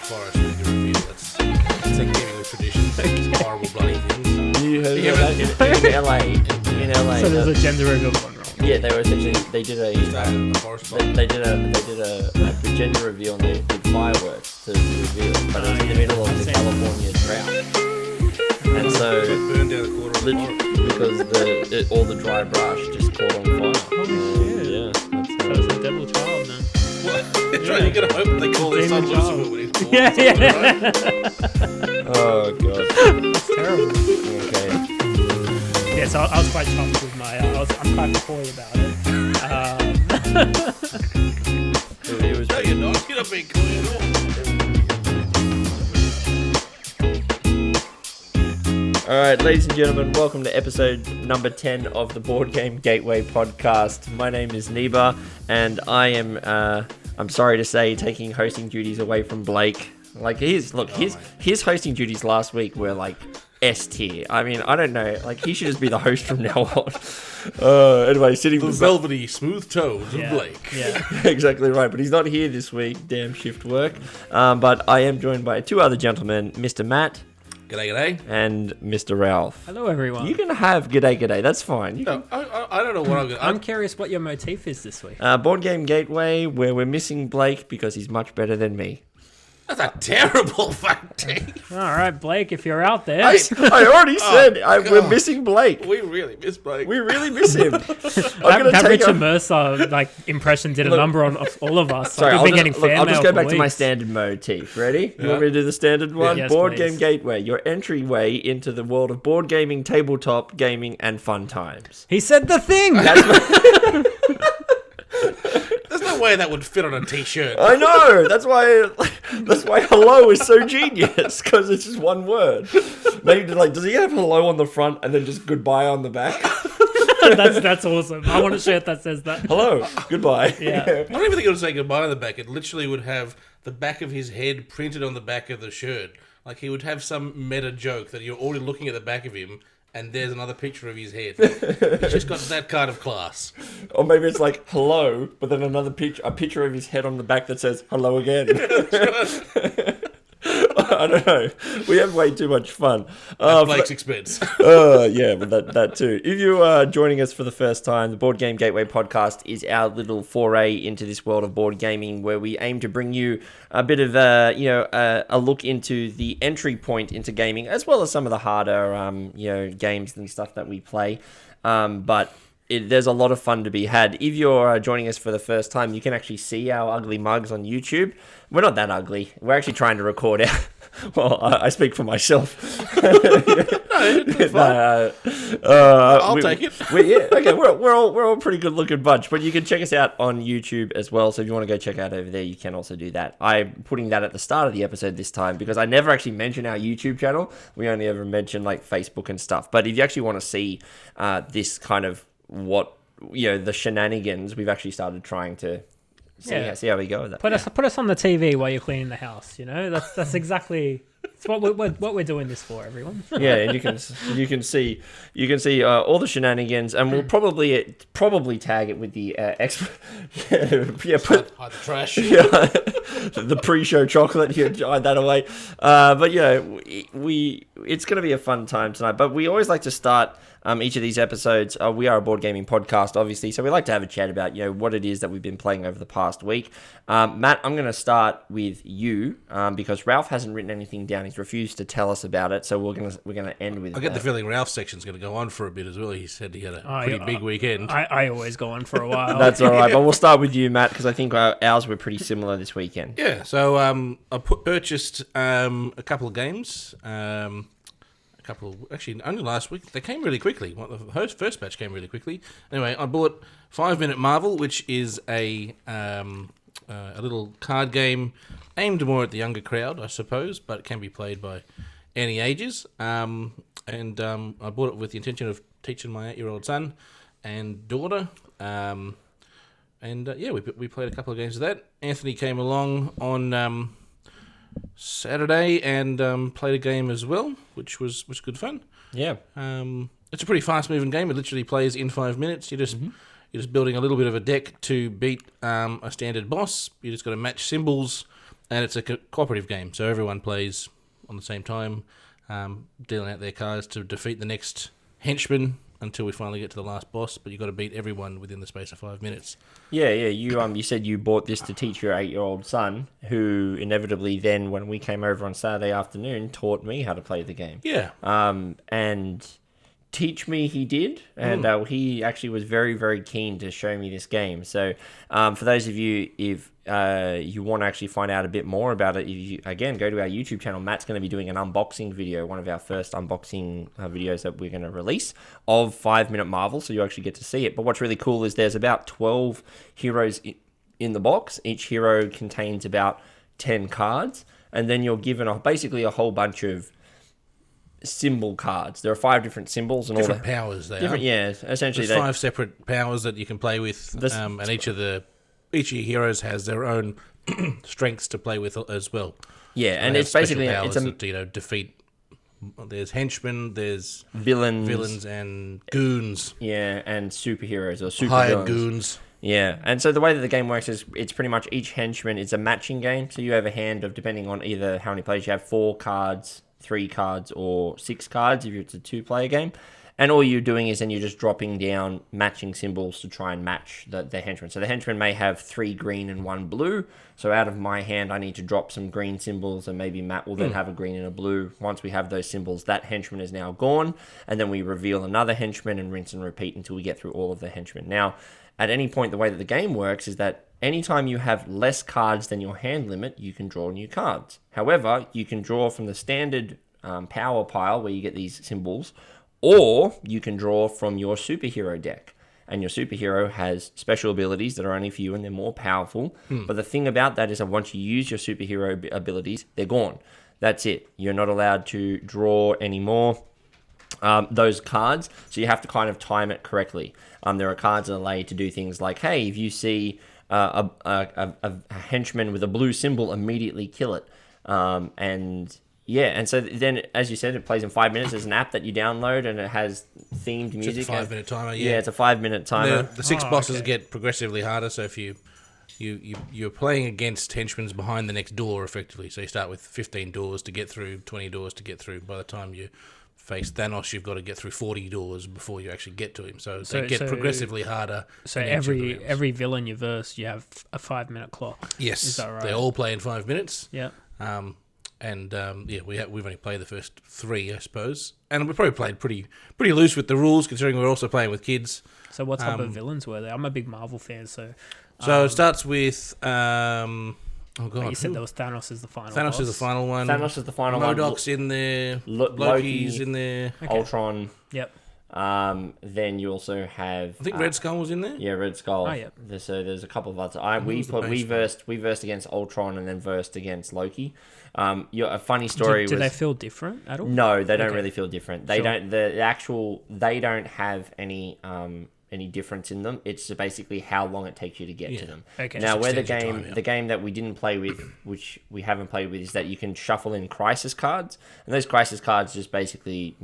forest with your review. That's in keeping with tradition. It's horrible bloody things. You heard about that in LA. In LA. So there's a gender reveal gone wrong. Yeah, they were essentially they did a gender reveal and they did fireworks to reveal it, but it was in the middle of the California drought, and so burned down a quarter of the because all the dry brush just caught on fire. Yeah, That's so it's a devil child then. What? You're gonna hope they call his son Demon child. Lucifer when he's born. Yeah. Oh god. That's terrible. Okay. Yeah, so I was quite chuffed with my. I'm quite coy about it. It was. No, you're not. You're not being coy at all. All right, ladies and gentlemen, welcome to episode number 10 of the Board Game Gateway podcast. My name is Neba, and I am, I'm sorry to say, taking hosting duties away from Blake. Like, his hosting duties last week were like S tier. I mean, I don't know. Like, he should just be the host from now on. Anyway, sitting The velvety, smooth toes of Blake. Yeah. exactly right, but he's not here this week. Damn shift work. But I am joined by two other gentlemen, Mr. Matt. G'day. And Mr. Ralph. Hello, everyone. You can have g'day. That's fine. You No, I don't know what I'm going to... I'm curious what your motif is this week. Board Game Gateway, where we're missing Blake because he's much better than me. That's a terrible fucking... All right, Blake, if you're out there. I already said we're missing Blake. We really miss Blake. We really miss him. that Richard Mercer impression did a number on all of us. Sorry, We've been getting fan I'll just mail go back for to my weeks. standard motif. Ready? Yeah. You want me to do the standard one? Yes, Board please. Game Gateway, your entryway into the world of board gaming, tabletop gaming, and fun times. He said the thing. There's no way that would fit on a t-shirt. I know. That's why hello is so genius, because it's just one word. Maybe does he have hello on the front and then just goodbye on the back? That's awesome. I want a shirt that says that. Hello, goodbye. Yeah. I don't even think it would say goodbye on the back. It literally would have the back of his head printed on the back of the shirt. Like he would have some meta joke that you're already looking at the back of him and there's another picture of his head. He's just got that kind of class. Or maybe it's like hello, but then a picture of his head on the back that says hello again. I don't know. We have way too much fun. At Blake's expense. Yeah, but that too. If you are joining us for the first time, the Board Game Gateway podcast is our little foray into this world of board gaming, where we aim to bring you a bit of a look into the entry point into gaming, as well as some of the harder games and stuff that we play. But there's a lot of fun to be had. If you're joining us for the first time, you can actually see our ugly mugs on YouTube. We're not that ugly. We're actually trying to record our... Well, I speak for myself. I'll take it. We're all a pretty good looking bunch, but you can check us out on YouTube as well. So if you want to go check out over there, you can also do that. I'm putting that at the start of the episode this time because I never actually mention our YouTube channel. We only ever mention like Facebook and stuff. But if you actually want to see this kind of the shenanigans, we've actually started trying to see how we go with that. Put us on the TV while you're cleaning the house. That's exactly. It's what we're doing this for, everyone. Yeah, and you can see all the shenanigans, and we'll probably tag it with the Hide the trash. The pre-show chocolate. Hide that away. But it's going to be a fun time tonight. But we always like to start each of these episodes. We are a board gaming podcast, obviously, so we like to have a chat about what it is that we've been playing over the past week. Matt, I'm going to start with you because Ralph hasn't written anything down. He's refused to tell us about it, so we're gonna end with. I get the feeling Ralph's section's going to go on for a bit as well. He said he had a pretty big weekend. I always go on for a while. That's all right, but we'll start with you, Matt, because I think ours were pretty similar this weekend. Yeah, so I purchased a couple of games. Actually, only last week. They came really quickly. The first batch came really quickly. Anyway, I bought 5 Minute Marvel, which is a little card game aimed more at the younger crowd, I suppose, but it can be played by any ages. And I bought it with the intention of teaching my 8-year-old son and daughter. We played a couple of games of that. Anthony came along on Saturday and played a game as well, which was good fun. Yeah. It's a pretty fast-moving game. It literally plays in 5 minutes. You're just building a little bit of a deck to beat a standard boss. You just got to match symbols and it's a cooperative game, so everyone plays on the same time, dealing out their cards to defeat the next henchman until we finally get to the last boss. But you've got to beat everyone within the space of 5 minutes. Yeah. You said you bought this to teach your 8-year-old son, who inevitably then, when we came over on Saturday afternoon, taught me how to play the game. Yeah. And teach me he did, and he actually was very, very keen to show me this game. So for those of you, if you want to actually find out a bit more about it, you again go to our YouTube channel. Matt's going to be doing an unboxing video, one of our first unboxing videos that we're going to release of 5 Minute Marvel, so you actually get to see it. But what's really cool is there's about 12 heroes in the box. Each hero contains about 10 cards, and then you're given basically a whole bunch of symbol cards. There are 5 different symbols and Different all the powers they different. are. Yeah, essentially There's 5 separate powers that you can play with, and each of your heroes has their own strengths to play with as well. Yeah, So and they it's have special basically powers it's that, defeat. There's henchmen, there's villains and goons, yeah, and superheroes or super hired villains. goons. Yeah, and so the way that the game works is it's pretty much each henchman is a matching game. So you have a hand of, depending on either how many players you have, 4 cards, 3 cards, or 6 cards if it's a 2-player game. And all you're doing is then you're just dropping down matching symbols to try and match the henchman. So the henchman may have 3 green and 1 blue. So out of my hand, I need to drop some green symbols, and maybe Matt will then have a green and a blue. Once we have those symbols, that henchman is now gone. And then we reveal another henchman and rinse and repeat until we get through all of the henchmen. Now, at any point, the way that the game works is that anytime you have less cards than your hand limit, you can draw new cards. However, you can draw from the standard power pile where you get these symbols, or you can draw from your superhero deck. And your superhero has special abilities that are only for you, and they're more powerful. But the thing about that is that once you use your superhero abilities, they're gone. That's it. You're not allowed to draw anymore those cards, so you have to kind of time it correctly. There are cards that allow you to do things like, hey, if you see a henchman with a blue symbol, immediately kill it. And so then, as you said, it plays in 5 minutes. There's an app that you download, and it has themed music. It's a 5-minute timer. Yeah, it's a 5-minute timer. The 6 bosses get progressively harder. So if you're playing against henchmen behind the next door, effectively. So you start with 15 doors to get through, 20 doors to get through. By the time you face Thanos, you've got to get through 40 doors before you actually get to him. So they get progressively harder. So every villain you verse, you have a 5-minute clock. Yes, is that right? They all play in 5 minutes. Yeah. We've only played the first 3, I suppose, and we probably played pretty loose with the rules, considering we're also playing with kids. So what type of villains were there? I'm a big Marvel fan, so. It starts with You said there was Thanos as the final. Thanos boss. is the final one. Thanos is the final one. MODOK's in there. Loki's Loki's in there. Okay. Ultron. Yep. Then you also have. I think Red Skull was in there. Yeah, Red Skull. Oh, yep. So there's a couple of others. We versed against Ultron and then versed against Loki. A funny story. Do they feel different at all? No, they don't really feel different. They Sure. don't. They don't have any difference in them. It's basically how long it takes you to get to them. Okay. Now, Just where the extends your game, time, yeah. the game that we didn't play with, which we haven't played with, is that you can shuffle in crisis cards, and those crisis cards just basically,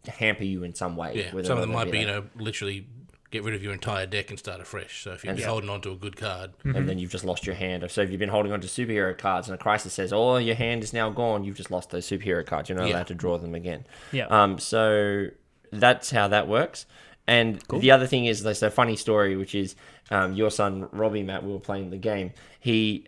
hamper you in some way. Yeah, whether some or of them not might they're be, there. literally get rid of your entire deck and start afresh. So if you're just holding on to a good card, and then you've just lost your hand. So if you've been holding on to superhero cards and a crisis says, "Oh, your hand is now gone," you've just lost those superhero cards. You're not allowed to draw them again. Yeah. So that's how that works. And the other thing is, there's a funny story, which is your son Robbie, Matt, we were playing the game. He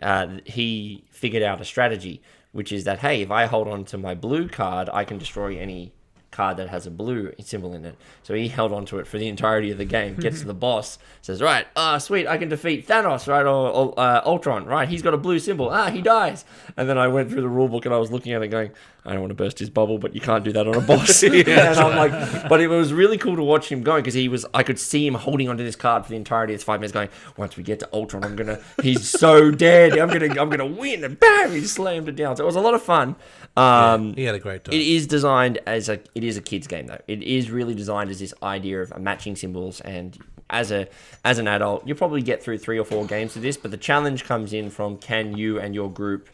figured out a strategy, which is that, hey, if I hold on to my blue card, I can destroy any card that has a blue symbol in it. So he held on to it for the entirety of the game, gets to the boss, says, right, sweet, I can defeat Thanos, right, or Ultron, right, he's got a blue symbol, he dies. And then I went through the rule book and I was looking at it going, I don't want to burst his bubble, but you can't do that on a boss. And I'm like, but it was really cool to watch him going, because I could see him holding onto this card for the entirety of his 5 minutes going, once we get to Ultron, he's so dead, I'm gonna win, and bam, he slammed it down. So it was a lot of fun. he had a great time. It is designed it is a kid's game though. It is really designed as this idea of matching symbols, and as an adult, you'll probably get through 3 or 4 games of this, but the challenge comes in from, can you and your group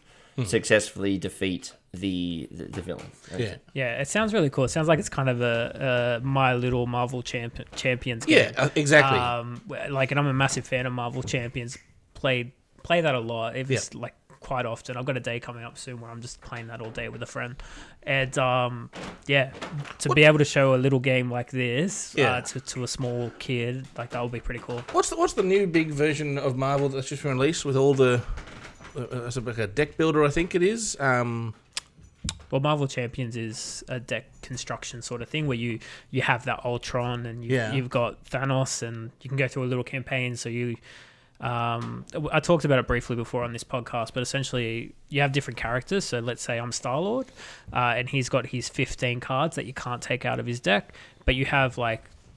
successfully defeat the villain? Yeah, it sounds really cool. It sounds like it's kind of a My Little Marvel Champions game. Yeah, exactly. And I'm a massive fan of Marvel Champions. Play that a lot. It was like quite often. I've got a day coming up soon where I'm just playing that all day with a friend. And to be able to show a little game like this to a small kid, like that would be pretty cool. What's the new big version of Marvel that's just been released with all the it's like a deck builder, I think it is. Well, Marvel Champions is a deck construction sort of thing where you have that Ultron and you've got Thanos, and you can go through a little campaign. So I talked about it briefly before on this podcast, but essentially you have different characters. So let's say I'm Star-Lord, and he's got his 15 cards that you can't take out of his deck, but you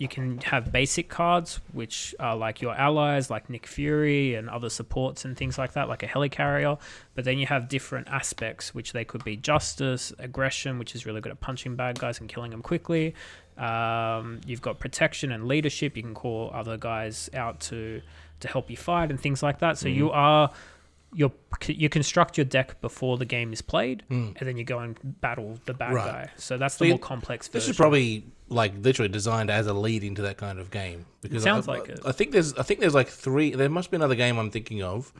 can have basic cards, which are like your allies, like Nick Fury and other supports and things like that, like a helicarrier. But then you have different aspects, which they could be justice, aggression, which is really good at punching bad guys and killing them quickly. You've got protection and leadership. You can call other guys out to help you fight and things like that. So you construct your deck before the game is played, and then you go and battle the bad guy. So that's the more complex version. This is probably like literally designed as a lead into that kind of game. Because Sounds like it. I think there's like 3. There must be another game I'm thinking of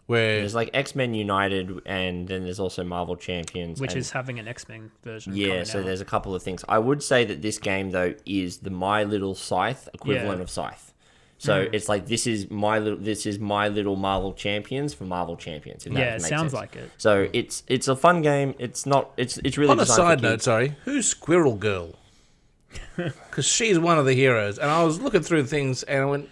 where there's like X-Men United, and then there's also Marvel Champions, which is having an X-Men version. Yeah, so there's a couple of things. I would say that this game though is the My Little Scythe equivalent of Scythe. So it's like this is my little Marvel Champions for Marvel Champions. Yeah, it sounds like it. So it's a fun game. It's not. It's really. On a side note, sorry, who's Squirrel Girl? Because she's one of the heroes, and I was looking through things, and I went,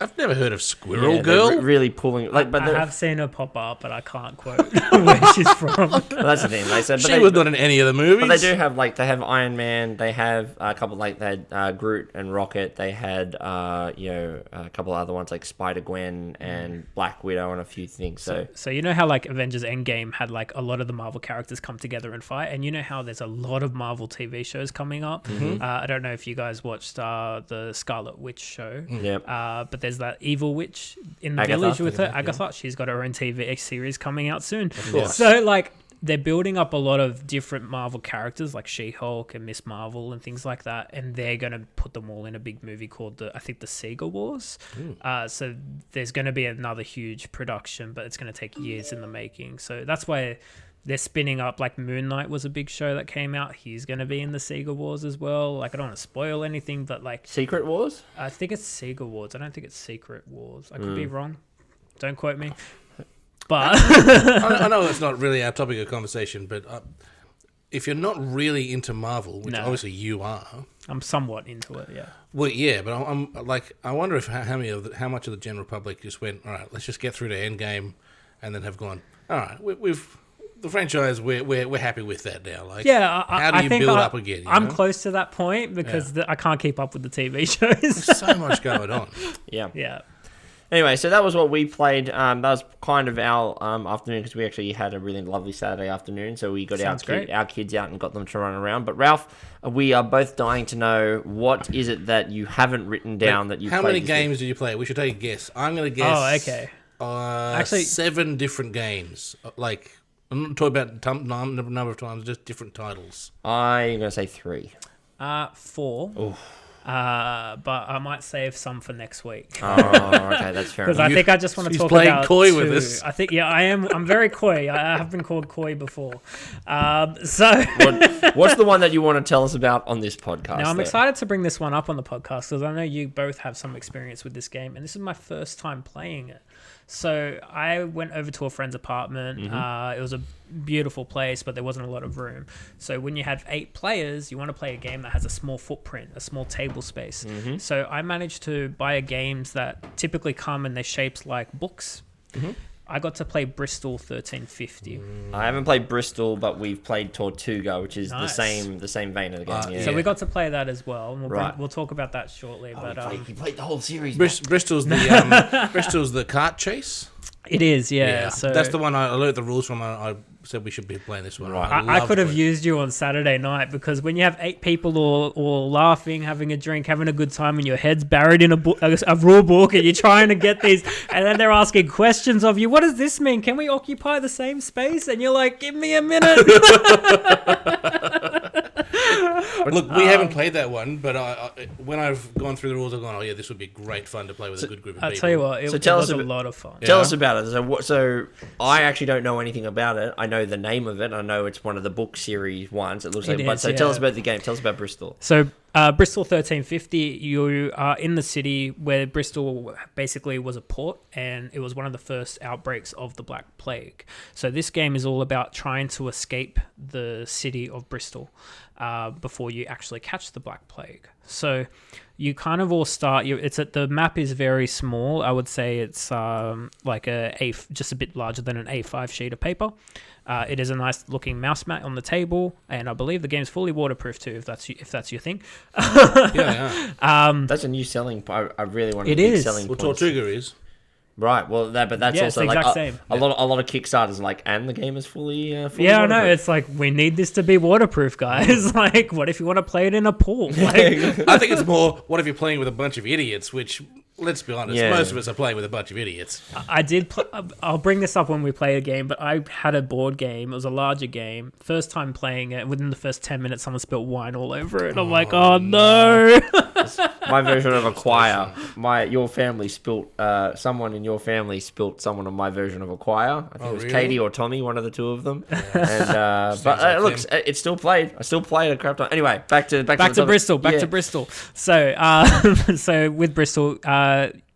I've never heard of Squirrel Girl. Really pulling but I have seen her pop up, but I can't quote where she's from. Well, that's the thing. They said she was not in any of the movies. But they do have they have Iron Man. They have a couple they had Groot and Rocket. They had a couple other ones like Spider-Gwen and Black Widow and a few things. So you know how like Avengers Endgame had like a lot of the Marvel characters come together and fight, and you know how there's a lot of Marvel TV shows coming up. I don't know if you guys watched the Scarlet Witch show. Yep. But there's that evil witch in the village with her, Agatha. She's got her own TV series coming out soon. So like they're building up a lot of different Marvel characters like She-Hulk and Miss Marvel and things like that, and they're going to put them all in a big movie called the Sega Wars. So there's going to be another huge production, but it's going to take years in the making. So that's why they're spinning up, like Moon Knight was a big show that came out. He's going to be in the Sega Wars as well. Like, I don't want to spoil anything, but like... Secret Wars? I think it's Sega Wars. I don't think it's Secret Wars. I could be wrong. Don't quote me. But... I know it's not really our topic of conversation, but if you're not really into Marvel, which obviously you are... I'm somewhat into it, yeah. Well, yeah, but I'm like, I wonder if how much of the general public just went, all right, let's just get through to Endgame, and then have gone, all right, we've the franchise, we're happy with that now. Like, how do you build up again? I'm close to that point because I can't keep up with the TV shows. There's so much going on. Yeah. Anyway, so that was what we played. That was kind of our afternoon because we actually had a really lovely Saturday afternoon. So we got our kids out and got them to run around. But Ralph, we are both dying to know, what is it that you haven't written down that you played? How many games did you play? We should take a guess. I'm going to guess. Oh, okay. Actually, 7 different games. Like, I'm not talking about number of times, just different titles. I'm going to say 3. 4. Oof. But I might save some for next week. Oh, okay, that's fair enough. Because I think I just want to talk playing about coy 2. with us. I think, I am. I'm very coy. I have been called coy before. So what's the one that you want to tell us about on this podcast? Now, I'm excited to bring this one up on the podcast because I know you both have some experience with this game, and this is my first time playing it. So I went over to a friend's apartment. It was a beautiful place, but there wasn't a lot of room. So when you have 8 players, you want to play a game that has a small footprint, a small table space. So I managed to buy games that typically come in their shapes like books. I got to play Bristol 1350. I haven't played Bristol, but we've played Tortuga, which is the same vein of the game. So we got to play that as well. And we'll talk about that shortly. We played the whole series. Bristol's the cart chase. It is, yeah. So that's the one I learned the rules from. I said we should be playing this one. Right. I could have used you on Saturday night because when you have 8 people all laughing, having a drink, having a good time, and your head's buried in a rule book, and you're trying to get these, and then they're asking questions of you. What does this mean? Can we occupy the same space? And you're like, give me a minute. Look, we haven't played that one, but when I've gone through the rules, I've gone, oh yeah, this would be great fun to play with a good group of people. I'll tell you what, it was a lot of fun. Tell us about it. So I actually don't know anything about it. I know the name of it. I know it's one of the book series ones. It looks like. Tell us about the game. Tell us about Bristol. So Bristol 1350, you are in the city where Bristol basically was a port, and it was one of the first outbreaks of the Black Plague. So this game is all about trying to escape the city of Bristol before you actually catch the Black Plague. So you kind of all start. The map is very small. I would say it's like just a bit larger than an A5 sheet of paper. It is a nice looking mouse mat on the table, and I believe the game's fully waterproof too, if that's your thing. Yeah. That's a new selling. I really want to. It is. Selling. Well, Tortuga is. Right. Well, that's also it's the like exact same. A lot of Kickstarters like, and the game is fully. Yeah, I know. It's like, we need this to be waterproof, guys. Like, what if you want to play it in a pool? Like, I think it's more, what if you're playing with a bunch of idiots, which, let's be honest, most of us are playing with a bunch of idiots. I'll bring this up when we play a game, but I had a board game. It was a larger game. First time playing it, within the first 10 minutes, someone spilled wine all over it. I'm like, oh no. My version of Acquire. Your family spilt. Someone in your family spilt someone on my version of Acquire. I think it was really? Katie or Tommy, one of the two of them. And but look, it's still played. I still played a crap ton. Anyway, back to Bristol. To Bristol. So so with Bristol,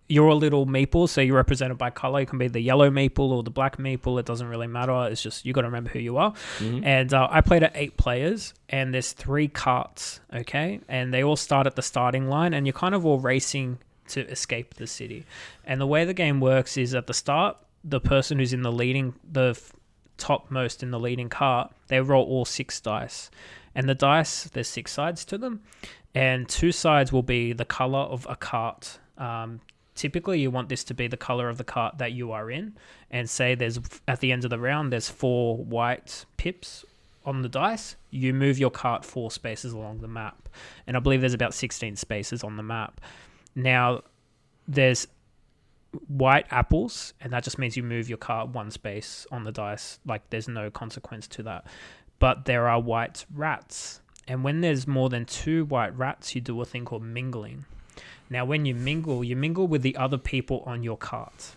you're a little maple, so you're represented by color. You can be the yellow maple or the black maple. It doesn't really matter. It's just, you got to remember who you are. Mm-hmm. And I played at 8 players, and there's 3 carts, okay? And they all start at the starting line, and you're kind of all racing to escape the city. And the way the game works is, at the start, the person who's in the topmost in the leading cart, they roll all 6 dice. And the dice, there's 6 sides to them, and 2 sides will be the color of a cart. Typically, you want this to be the color of the cart that you are in, and say there's, at the end of the round, there's 4 white pips on the dice. You move your cart 4 spaces along the map, and I believe there's about 16 spaces on the map. Now, there's white apples, and that just means you move your cart 1 space on the dice. Like, there's no consequence to that. But there are white rats, and when there's more than 2 white rats, you do a thing called mingling. Now, when you mingle with the other people on your cart.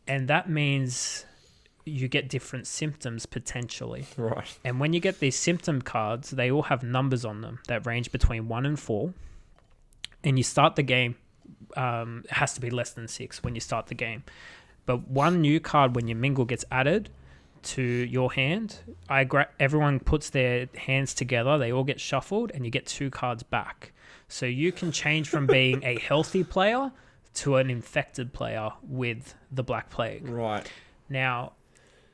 And that means you get different symptoms potentially. Right. And when you get these symptom cards, they all have numbers on them that range between 1 and 4. And you start the game, it has to be less than 6 when you start the game. But 1 new card when you mingle gets added to your hand. Everyone puts their hands together, they all get shuffled, and you get 2 cards back. So you can change from being a healthy player to an infected player with the Black Plague. Right. Now,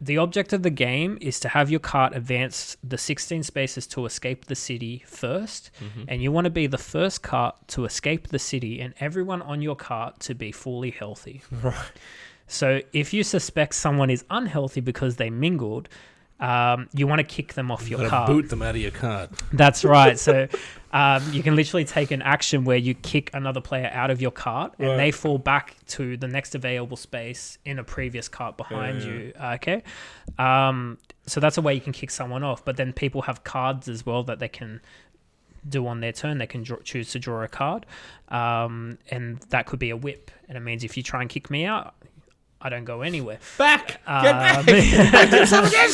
the object of the game is to have your cart advance the 16 spaces to escape the city first. Mm-hmm. And you want to be the first cart to escape the city, and everyone on your cart to be fully healthy. Right. So if you suspect someone is unhealthy because they mingled, you want to kick them off your cart. Boot them out of your cart. That's right. So you can literally take an action where you kick another player out of your cart, and they fall back to the next available space in a previous cart behind you. Okay. So that's a way you can kick someone off. But then people have cards as well that they can do on their turn. They can choose to draw a card, and that could be a whip. And it means if you try and kick me out, I don't go anywhere. Get back! Do some again!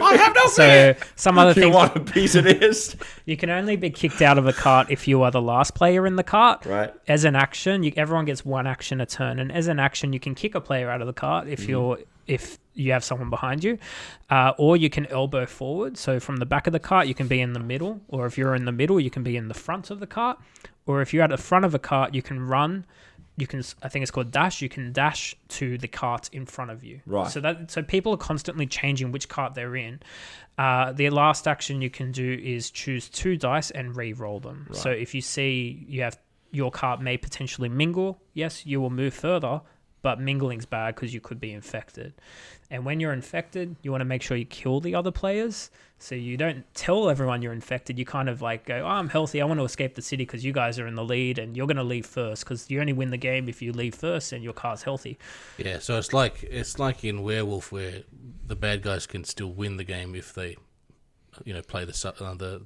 I have no fear! So, some other things. You want a piece of this? You can only be kicked out of a cart if you are the last player in the cart. Right. As an action, everyone gets 1 action a turn. And as an action, you can kick a player out of the cart if you have someone behind you. Or you can elbow forward. So from the back of the cart, you can be in the middle. Or if you're in the middle, you can be in the front of the cart. Or if you're at the front of a cart, you can run. I think it's called dash. You can dash to the cart in front of you. Right. So people are constantly changing which cart they're in. The last action you can do is choose 2 dice and re-roll them. Right. So if you see your cart may potentially mingle, yes, you will move further, but mingling's bad because you could be infected. And when you're infected, you want to make sure you kill the other players. So you don't tell everyone you're infected. You kind of like go, I'm healthy. I want to escape the city because you guys are in the lead and you're going to leave first because you only win the game if you leave first and your car's healthy. Yeah, so it's like in Werewolf where the bad guys can still win the game if they play the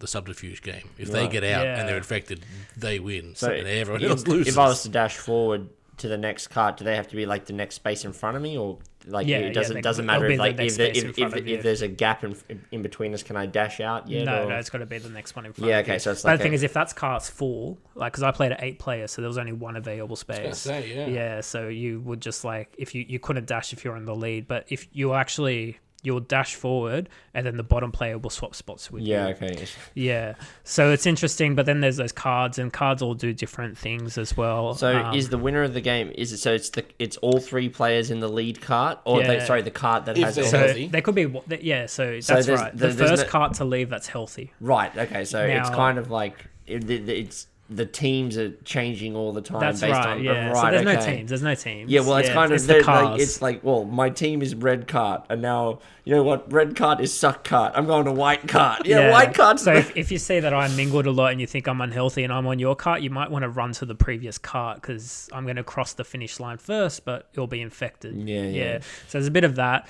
subterfuge game. If they get out and they're infected, they win. So and everyone else loses. If I was to dash forward to the next cart, do they have to be like the next space in front of me, or like it doesn't matter if there's a gap in between us? Can I dash out? No, it's got to be the next one in front. Yeah, of okay. you. So it's but like the thing is, if that's cart's full, like because I played at 8 players, so there was only one available space. I was gonna say, yeah. So you would just like if you couldn't dash if you're in the lead, but if you actually. You'll dash forward, and then the bottom player will swap spots with you. Yeah, okay. Yeah, so it's interesting, but then there's those cards, and cards all do different things as well. So is the winner of the game? Is it so? It's all 3 players in the lead cart, or the cart that has. So healthy. They could be. Yeah, so that's right. The first cart to leave that's healthy. Right. Okay. So it's kind of like it's. The teams are changing all the time. That's based right, on yeah. right, so there's okay. no teams. There's no teams. Yeah, well, it's kind of the cars. it's like, well, my team is red cart, and now you know what? Red cart is suck cart. I'm going to white cart. Yeah, white cart. So if you see that I mingled a lot and you think I'm unhealthy and I'm on your cart, you might want to run to the previous cart because I'm going to cross the finish line first, but it'll be infected. Yeah. So there's a bit of that.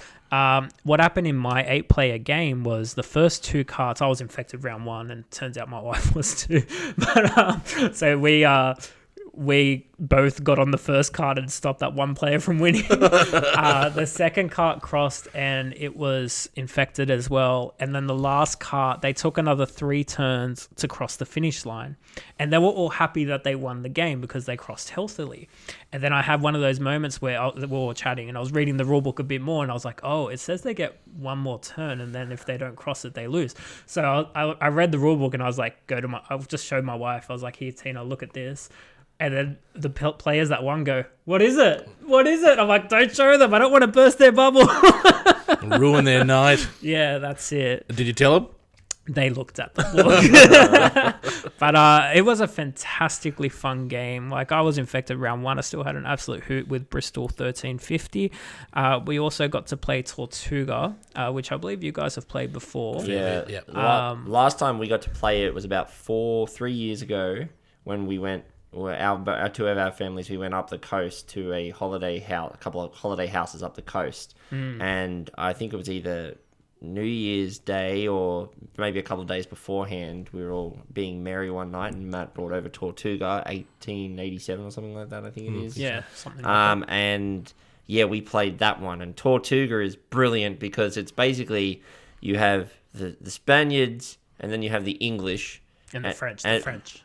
What happened in my 8-player game was the first 2 carts, I was infected round 1, and turns out my wife was too. But so we both got on the first cart and stopped that one player from winning. The second cart crossed and it was infected as well. And then the last cart, they took another 3 turns to cross the finish line. And they were all happy that they won the game because they crossed healthily. And then I had one of those moments where we were all chatting and I was reading the rulebook a bit more and I was like, oh, it says they get one more turn and then if they don't cross it, they lose. So I read the rulebook and I was like, I just showed my wife. I was like, here, Tina, look at this. And then the players that won go, what is it? What is it? I'm like, don't show them. I don't want to burst their bubble. Ruin their night. Yeah, that's it. Did you tell them? They looked at the book. But it was a fantastically fun game. Like, I was infected round 1. I still had an absolute hoot with Bristol 1350. We also got to play Tortuga, which I believe you guys have played before. Yeah. Last time we got to play it was about 3 years ago when we went. Our 2 of our families, we went up the coast to a couple of holiday houses up the coast, and I think it was either New Year's Day or maybe a couple of days beforehand. We were all being merry one night, and Matt brought over Tortuga, 1887 or something like that. I think it is. Yeah, something. Like that. And yeah, we played that one, and Tortuga is brilliant because it's basically you have the Spaniards, and then you have the English. And the French.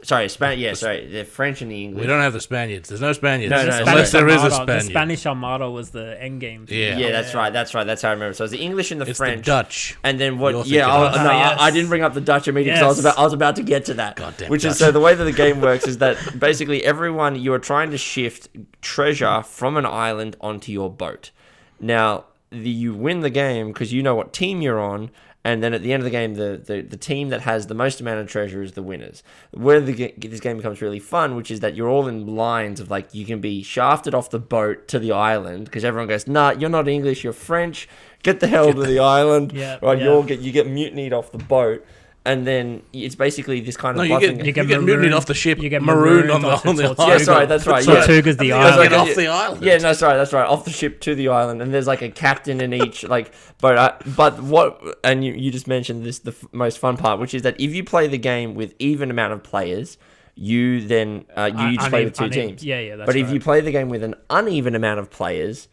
Sorry, the French and the English. We don't have the Spaniards. There's no Spaniards. No, unless there is a Spaniard. The Spanish Armada was the end game. Yeah, that's right. That's how I remember. So it's the English and the French. The Dutch. And then what? I didn't bring up the Dutch immediately because I was about to get to that. Goddamn which Dutch. is so the way that the game works is that basically you are trying to shift treasure from an island onto your boat. Now you win the game because you know what team you're on. And then at the end of the game, the team that has the most amount of treasure is the winners. Where this game becomes really fun, which is that you're all in lines of like you can be shafted off the boat to the island because everyone goes, nah, you're not English, you're French. Get the hell to the island. You get mutinied off the boat. And then it's basically this kind of bluffing. You get mutinied off the ship. You get marooned on the island. Yeah, sorry, that's right. Tortuga's the island. Off the island. Yeah, no, sorry, that's right. Off the ship to the island, and there's like a captain in each. But what? And you just mentioned this, the most fun part, which is that if you play the game with even amount of players, you then you just play with 2 teams. Yeah, that's But right. if you play the game with an uneven amount of players,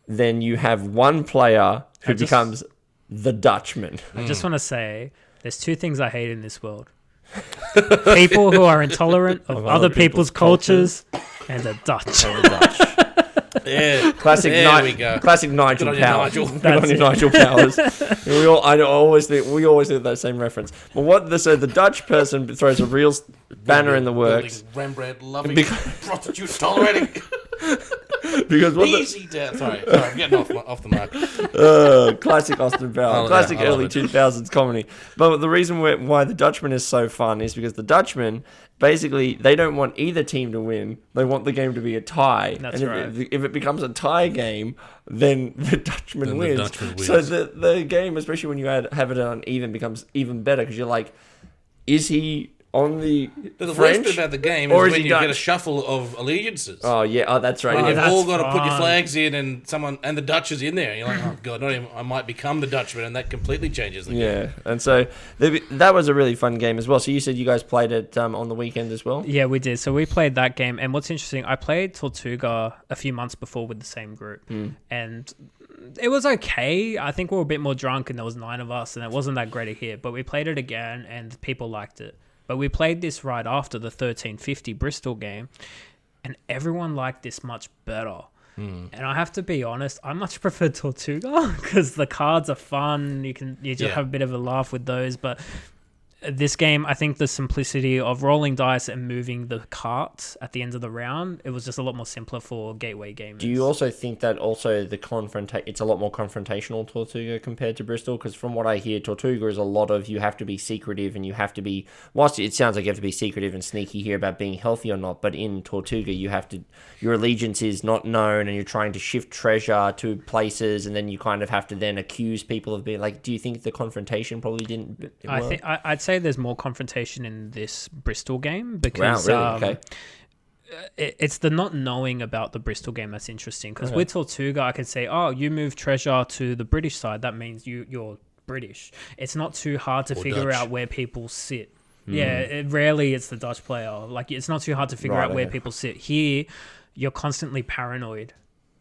then you have one player who becomes the Dutchman. I just want to say. There's 2 things I hate in this world. People who are intolerant of other people's cultures and the Dutch. Yeah, classic Nigel Powers. Good on you, Nigel Powers. We always think that same reference. But the Dutch person throws a real banner in the works. Rembrandt loving prostitute tolerating. Because Sorry, I'm getting off the mark. Classic Austin Powers, classic early 2000s comedy. But the reason why the Dutchman is so fun is because the Dutchman basically they don't want either team to win. They want the game to be a tie. That's and right. If it becomes a tie game, then the Dutchman wins. So the game, especially when you have it on even, becomes even better because you're like, is he on the The French, worst bit about the game or is is when he you get Dutch? a shuffle of allegiances. Oh yeah, oh that's right. And Yeah. you've that's all got to put your fun. flags in, and the Dutch is in there. And you're like, oh god, not even, I might become the Dutchman, and that completely changes the game. Yeah, and so that was a really fun game as well. So you said you guys played it on the weekend as well? Yeah, we did. So we played that game, and what's interesting, I played Tortuga a few months before with the same group, and it was okay. I think we were a bit more drunk, and there was 9 of us, and it wasn't that great a hit. But we played it again, and people liked it. But we played this right after the 1350 Bristol game, and everyone liked this much better. And I have to be honest, I much prefer Tortuga because the cards are fun. You just have a bit of a laugh with those. But this game, I think the simplicity of rolling dice and moving the carts at the end of the round, it was just a lot more simpler for gateway gamers. Do you also think that also it's a lot more confrontational Tortuga compared to Bristol? Because from what I hear, Tortuga is a lot of you have to be secretive and you have to be, whilst it sounds like you have to be secretive and sneaky here about being healthy or not, but in Tortuga your allegiance is not known and you're trying to shift treasure to places and then you kind of have to then accuse people of being like, do you think the confrontation probably didn't work? I'd say there's more confrontation in this Bristol game because wow, really? Okay. It's the not knowing about the Bristol game that's interesting. Because with Tortuga, I could say, oh, you move treasure to the British side. That means you're British. It's not too hard to figure Dutch. out where people sit. Yeah, rarely it's the Dutch player. Like, it's not too hard to figure out where people sit. Here, you're constantly paranoid.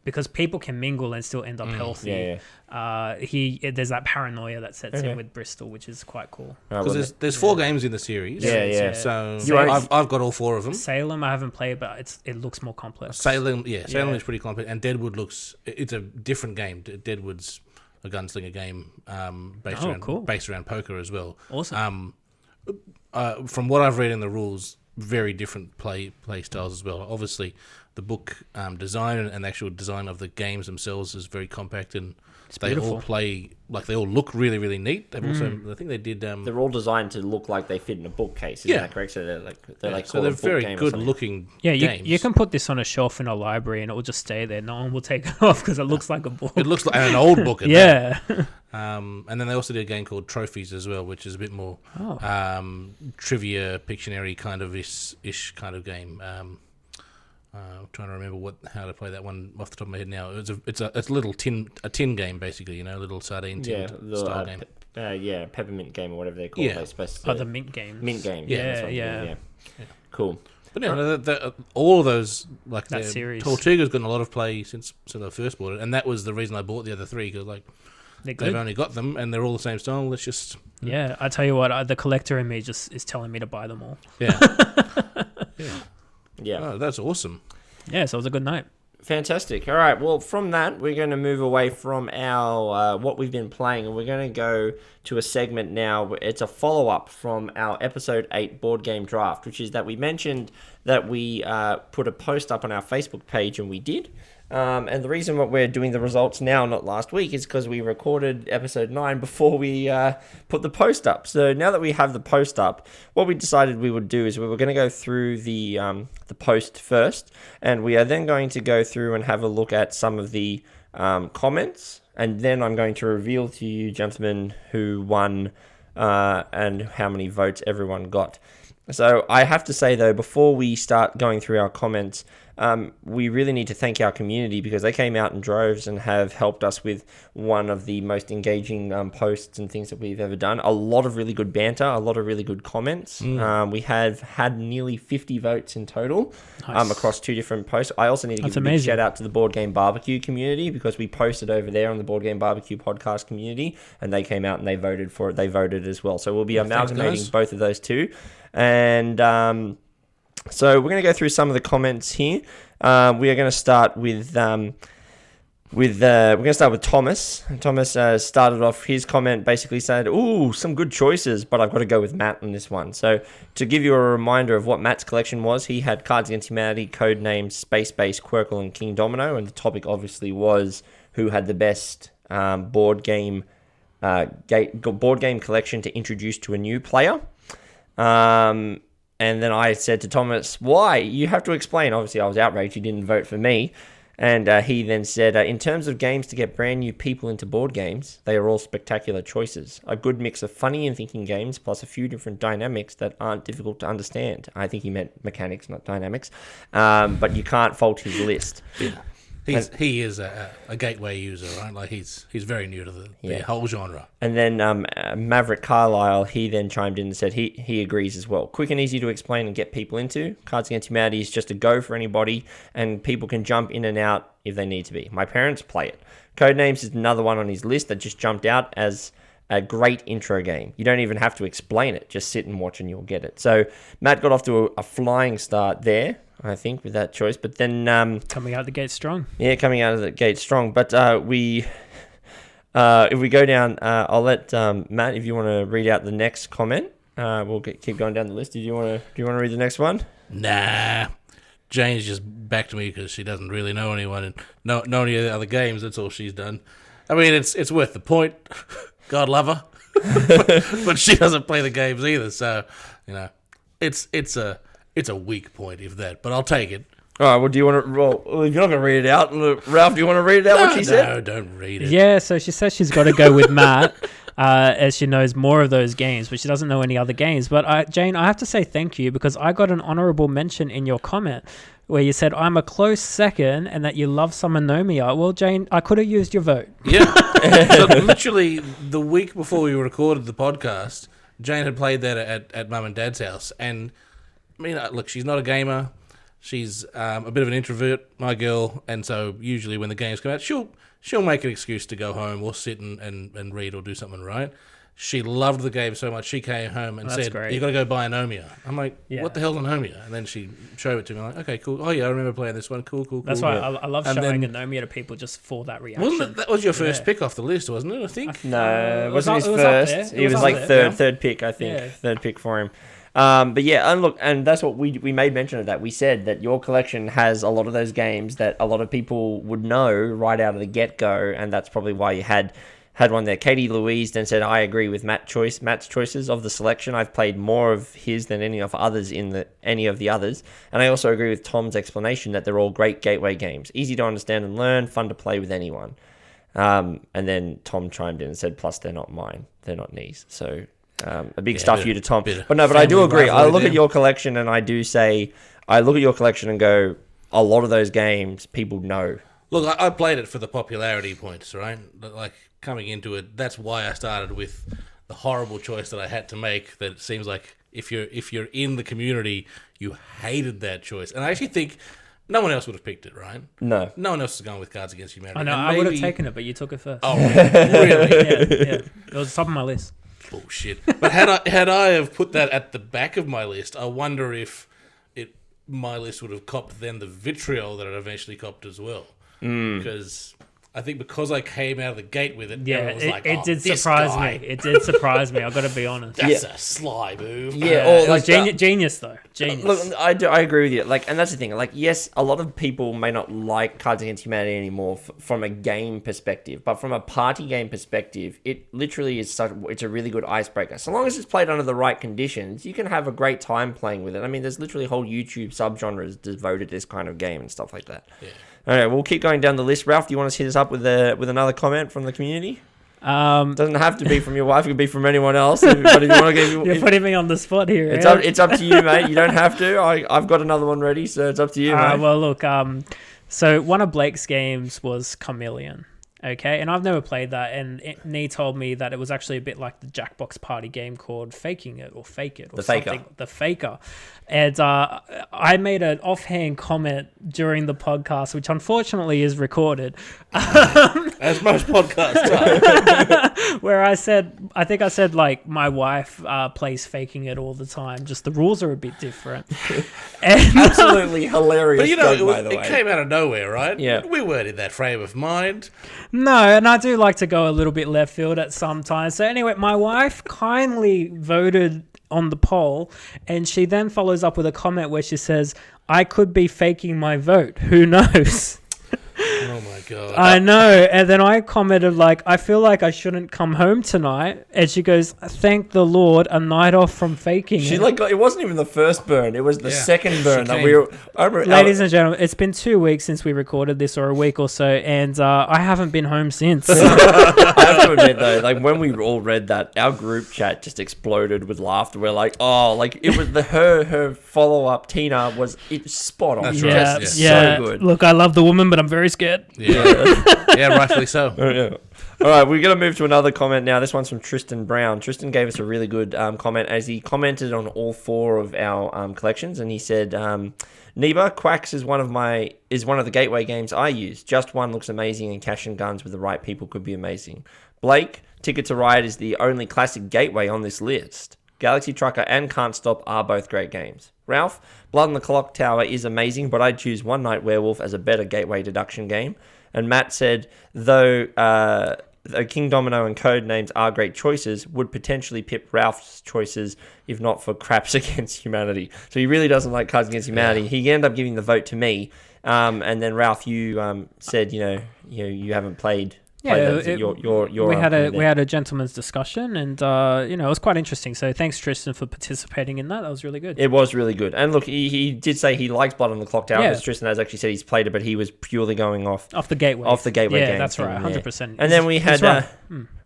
Because people can mingle and still end up healthy. There's that paranoia that sets in with Bristol, which is quite cool. Because there's 4 games in the series. Yeah. So Salem, I've got all 4 of them. Salem I haven't played, but it looks more complex. Salem is pretty complex, and Deadwood it's a different game. Deadwood's a gunslinger game based around poker as well. Awesome. From what I've read in the rules, very different play styles as well. Obviously, the book design and the actual design of the games themselves is very compact, and they all play like they all look really, really neat. They've also, I think they did. They're all designed to look like they fit in a bookcase. Isn't that correct? So they're very good looking. Yeah, games. you can put this on a shelf in a library and it will just stay there. No one will take it off because it looks like a book. It looks like an old book. Yeah. And then they also did a game called Trophies as well, which is a bit more trivia, Pictionary kind of ish kind of game. I'm trying to remember how to play that one off the top of my head now. It's a little tin game basically, a little sardine tin style game. Peppermint game or whatever they're called. Yeah. The mint games. Mint game. Yeah. Cool. But all of those, like that series, Tortuga's gotten a lot of play since I first bought it, and that was the reason I bought the other 3 because they've only got them and they're all the same style. Let's just I tell you what, the collector in me just is telling me to buy them all. Yeah. Oh, that's awesome. Yeah, so it was a good night. Fantastic. All right. Well, from that, we're going to move away from our what we've been playing, and we're going to go to a segment now. It's a follow-up from our episode 8 board game draft, which is that we mentioned that we put a post up on our Facebook page, and we did. And the reason what we're doing the results now, not last week, is because we recorded episode 9 before we put the post up. So now that we have the post up, what we decided we would do is we were going to go through the post first, and we are then going to go through and have a look at some of the comments, and then I'm going to reveal to you, gentlemen, who won and how many votes everyone got. So I have to say, though, before we start going through our comments, we really need to thank our community because they came out in droves and have helped us with one of the most engaging posts and things that we've ever done. A lot of really good banter, a lot of really good comments. We have had nearly 50 votes in total across 2 different posts. I also need to give a big shout out to the Board Game Barbecue community because we posted over there on the Board Game Barbecue podcast community and they came out and they voted for it. They voted as well. So we'll be amalgamating both of those 2. And so we're going to go through some of the comments here. We are going to start with Thomas. Thomas started off his comment basically saying, "Ooh, some good choices, but I've got to go with Matt on this one." So to give you a reminder of what Matt's collection was, he had Cards Against Humanity, Codenames, Space Base, Quirkle, and King Domino, and the topic obviously was who had the best board game collection to introduce to a new player. And then I said to Thomas, why? You have to explain. Obviously, I was outraged he didn't vote for me. And he then said, in terms of games to get brand new people into board games, they are all spectacular choices. A good mix of funny and thinking games, plus a few different dynamics that aren't difficult to understand. I think he meant mechanics, not dynamics. But you can't fault his list. Yeah. He is a gateway user, right? Like he's very new to the whole genre. And then Maverick Carlisle, he then chimed in and said he agrees as well. Quick and easy to explain and get people into. Cards Against Humanity is just a go for anybody, and people can jump in and out if they need to be. My parents play it. Codenames is another one on his list that just jumped out as a great intro game. You don't even have to explain it. Just sit and watch and you'll get it. So Matt got off to a flying start there, I think, with that choice. But then... coming out the gate strong. Yeah, coming out of the gate strong. But if we go down, I'll let Matt, if you want to read out the next comment. We'll keep going down the list. Do you want to read the next one? Nah. Jane's just back to me because she doesn't really know anyone and know any of the other games. That's all she's done. I mean, it's worth the point. God love her. but she doesn't play the games either. So, it's a weak point, if that. But I'll take it. All right, well, do you want to... Well, if you're not going to read it out, Ralph, do you want to read it out what she said? No, don't read it. Yeah, so she says she's got to go with Matt, as she knows more of those games, but she doesn't know any other games. But Jane, I have to say thank you, because I got an honourable mention in your comment where you said, I'm a close second, and that you love Summonomia. Well, Jane, I could have used your vote. Yeah. So literally, the week before we recorded the podcast, Jane had played that at Mum and Dad's house. And, I mean, look, she's not a gamer. She's a bit of an introvert, my girl. And so usually when the games come out, she'll make an excuse to go home or sit and read or do something, right? She loved the game so much, she came home and said, great. You got to go buy Anomia. I'm like, what the hell's Anomia? And then she showed it to me. I'm like, okay, cool. Oh, yeah, I remember playing this one. Cool. That's why I love showing Anomia to people just for that reaction. That was your first pick off the list, wasn't it, I think? No, it wasn't his first. It was like third pick, I think. Yeah. Third pick for him. But yeah, and look, and that's what we made mention of that. We said that your collection has a lot of those games that a lot of people would know right out of the get-go, and that's probably why you had one there. Katie Louise then said, I agree with Matt's choices of the selection. I've played more of his than any of the others. And I also agree with Tom's explanation that they're all great gateway games. Easy to understand and learn, fun to play with anyone. And then Tom chimed in and said, plus they're not mine. They're not Knees. So a big stuff you to Tom. But I do agree. I look at your collection and I look at your collection and go, a lot of those games people know. Look, I played it for the popularity points, right? Like, coming into it, that's why I started with the horrible choice that I had to make. That it seems like if you're in the community, you hated that choice. And I actually think no one else would have picked it, right? No one else has gone with Cards Against Humanity. I know, I would have taken it, but you took it first. Oh, really? Yeah. It was top of my list. Bullshit. But had I have put that at the back of my list, I wonder if my list would have copped then the vitriol that it eventually copped as well. Because I think because I came out of the gate with it, everyone was like, it did surprise me. It did surprise me. I've got to be honest. That's a sly move. Yeah, or like genius though. Genius. Look, I agree with you. Like, and that's the thing. Like, yes, a lot of people may not like Cards Against Humanity anymore from a game perspective, but from a party game perspective, it literally is it's a really good icebreaker. So long as it's played under the right conditions, you can have a great time playing with it. I mean, there's literally whole YouTube subgenres devoted to this kind of game and stuff like that. Yeah. All right, we'll keep going down the list. Ralph, do you want to hit us up with another comment from the community? Doesn't have to be from your wife; it could be from anyone else. But if you want to you're putting me on the spot here. It's up to you, mate. You don't have to. I've got another one ready, so it's up to you, mate. Well, look. So one of Blake's games was Chameleon. Okay, and I've never played that, and Nee told me that it was actually a bit like the Jackbox party game called Faking It or Fake It or something. The Faker. And I made an offhand comment during the podcast, which unfortunately is recorded. As most podcasts are. Where I think I said like my wife plays Faking It all the time, just the rules are a bit different. And, absolutely hilarious. But by the way. It came out of nowhere, right? Yeah. We weren't in that frame of mind. No, and I do like to go a little bit left field at some times. So anyway, my wife kindly voted on the poll, and she then follows up with a comment where she says, I could be faking my vote. Who knows? Oh my God. I know. And then I commented, like, I feel like I shouldn't come home tonight. And she goes, thank the Lord, a night off from faking She it. it wasn't even the first burn; it was the second burn that came. we were. I remember, Ladies and gentlemen, it's been 2 weeks since we recorded this, or a week or so, and I haven't been home since. I have to admit though, like when we all read that, our group chat just exploded with laughter. We're like, oh, like it was her follow up. Tina was spot on. That's yeah, right. Just yeah. so good. Look, I love the woman, but I'm very scared. Yeah, rightfully so. Yeah. All right, we're going to move to another comment now. This one's from Tristan Brown. Tristan gave us a really good comment as he commented on all 4 of our collections, and he said, "Neba, Quacks is one of the gateway games I use. Just One looks amazing, and Cash and Guns with the right people could be amazing. Blake, Ticket to Ride is the only classic gateway on this list. Galaxy Trucker and Can't Stop are both great games. Ralph, Blood on the Clock Tower is amazing, but I'd choose One Night Werewolf as a better gateway deduction game." And Matt said, though King Domino and Code Names are great choices, would potentially pip Ralph's choices if not for Craps Against Humanity. So he really doesn't like Cards Against Humanity. Yeah. He ended up giving the vote to me. And then Ralph, you said, you haven't played. Yeah, we had a gentleman's discussion, and it was quite interesting. So thanks, Tristan, for participating in that. That was really good. It was really good. And look, he did say he likes Blood on the Clock Tower, because Tristan has actually said he's played it, but he was purely going off the gateway. Yeah, game that's right, 100%. And then we had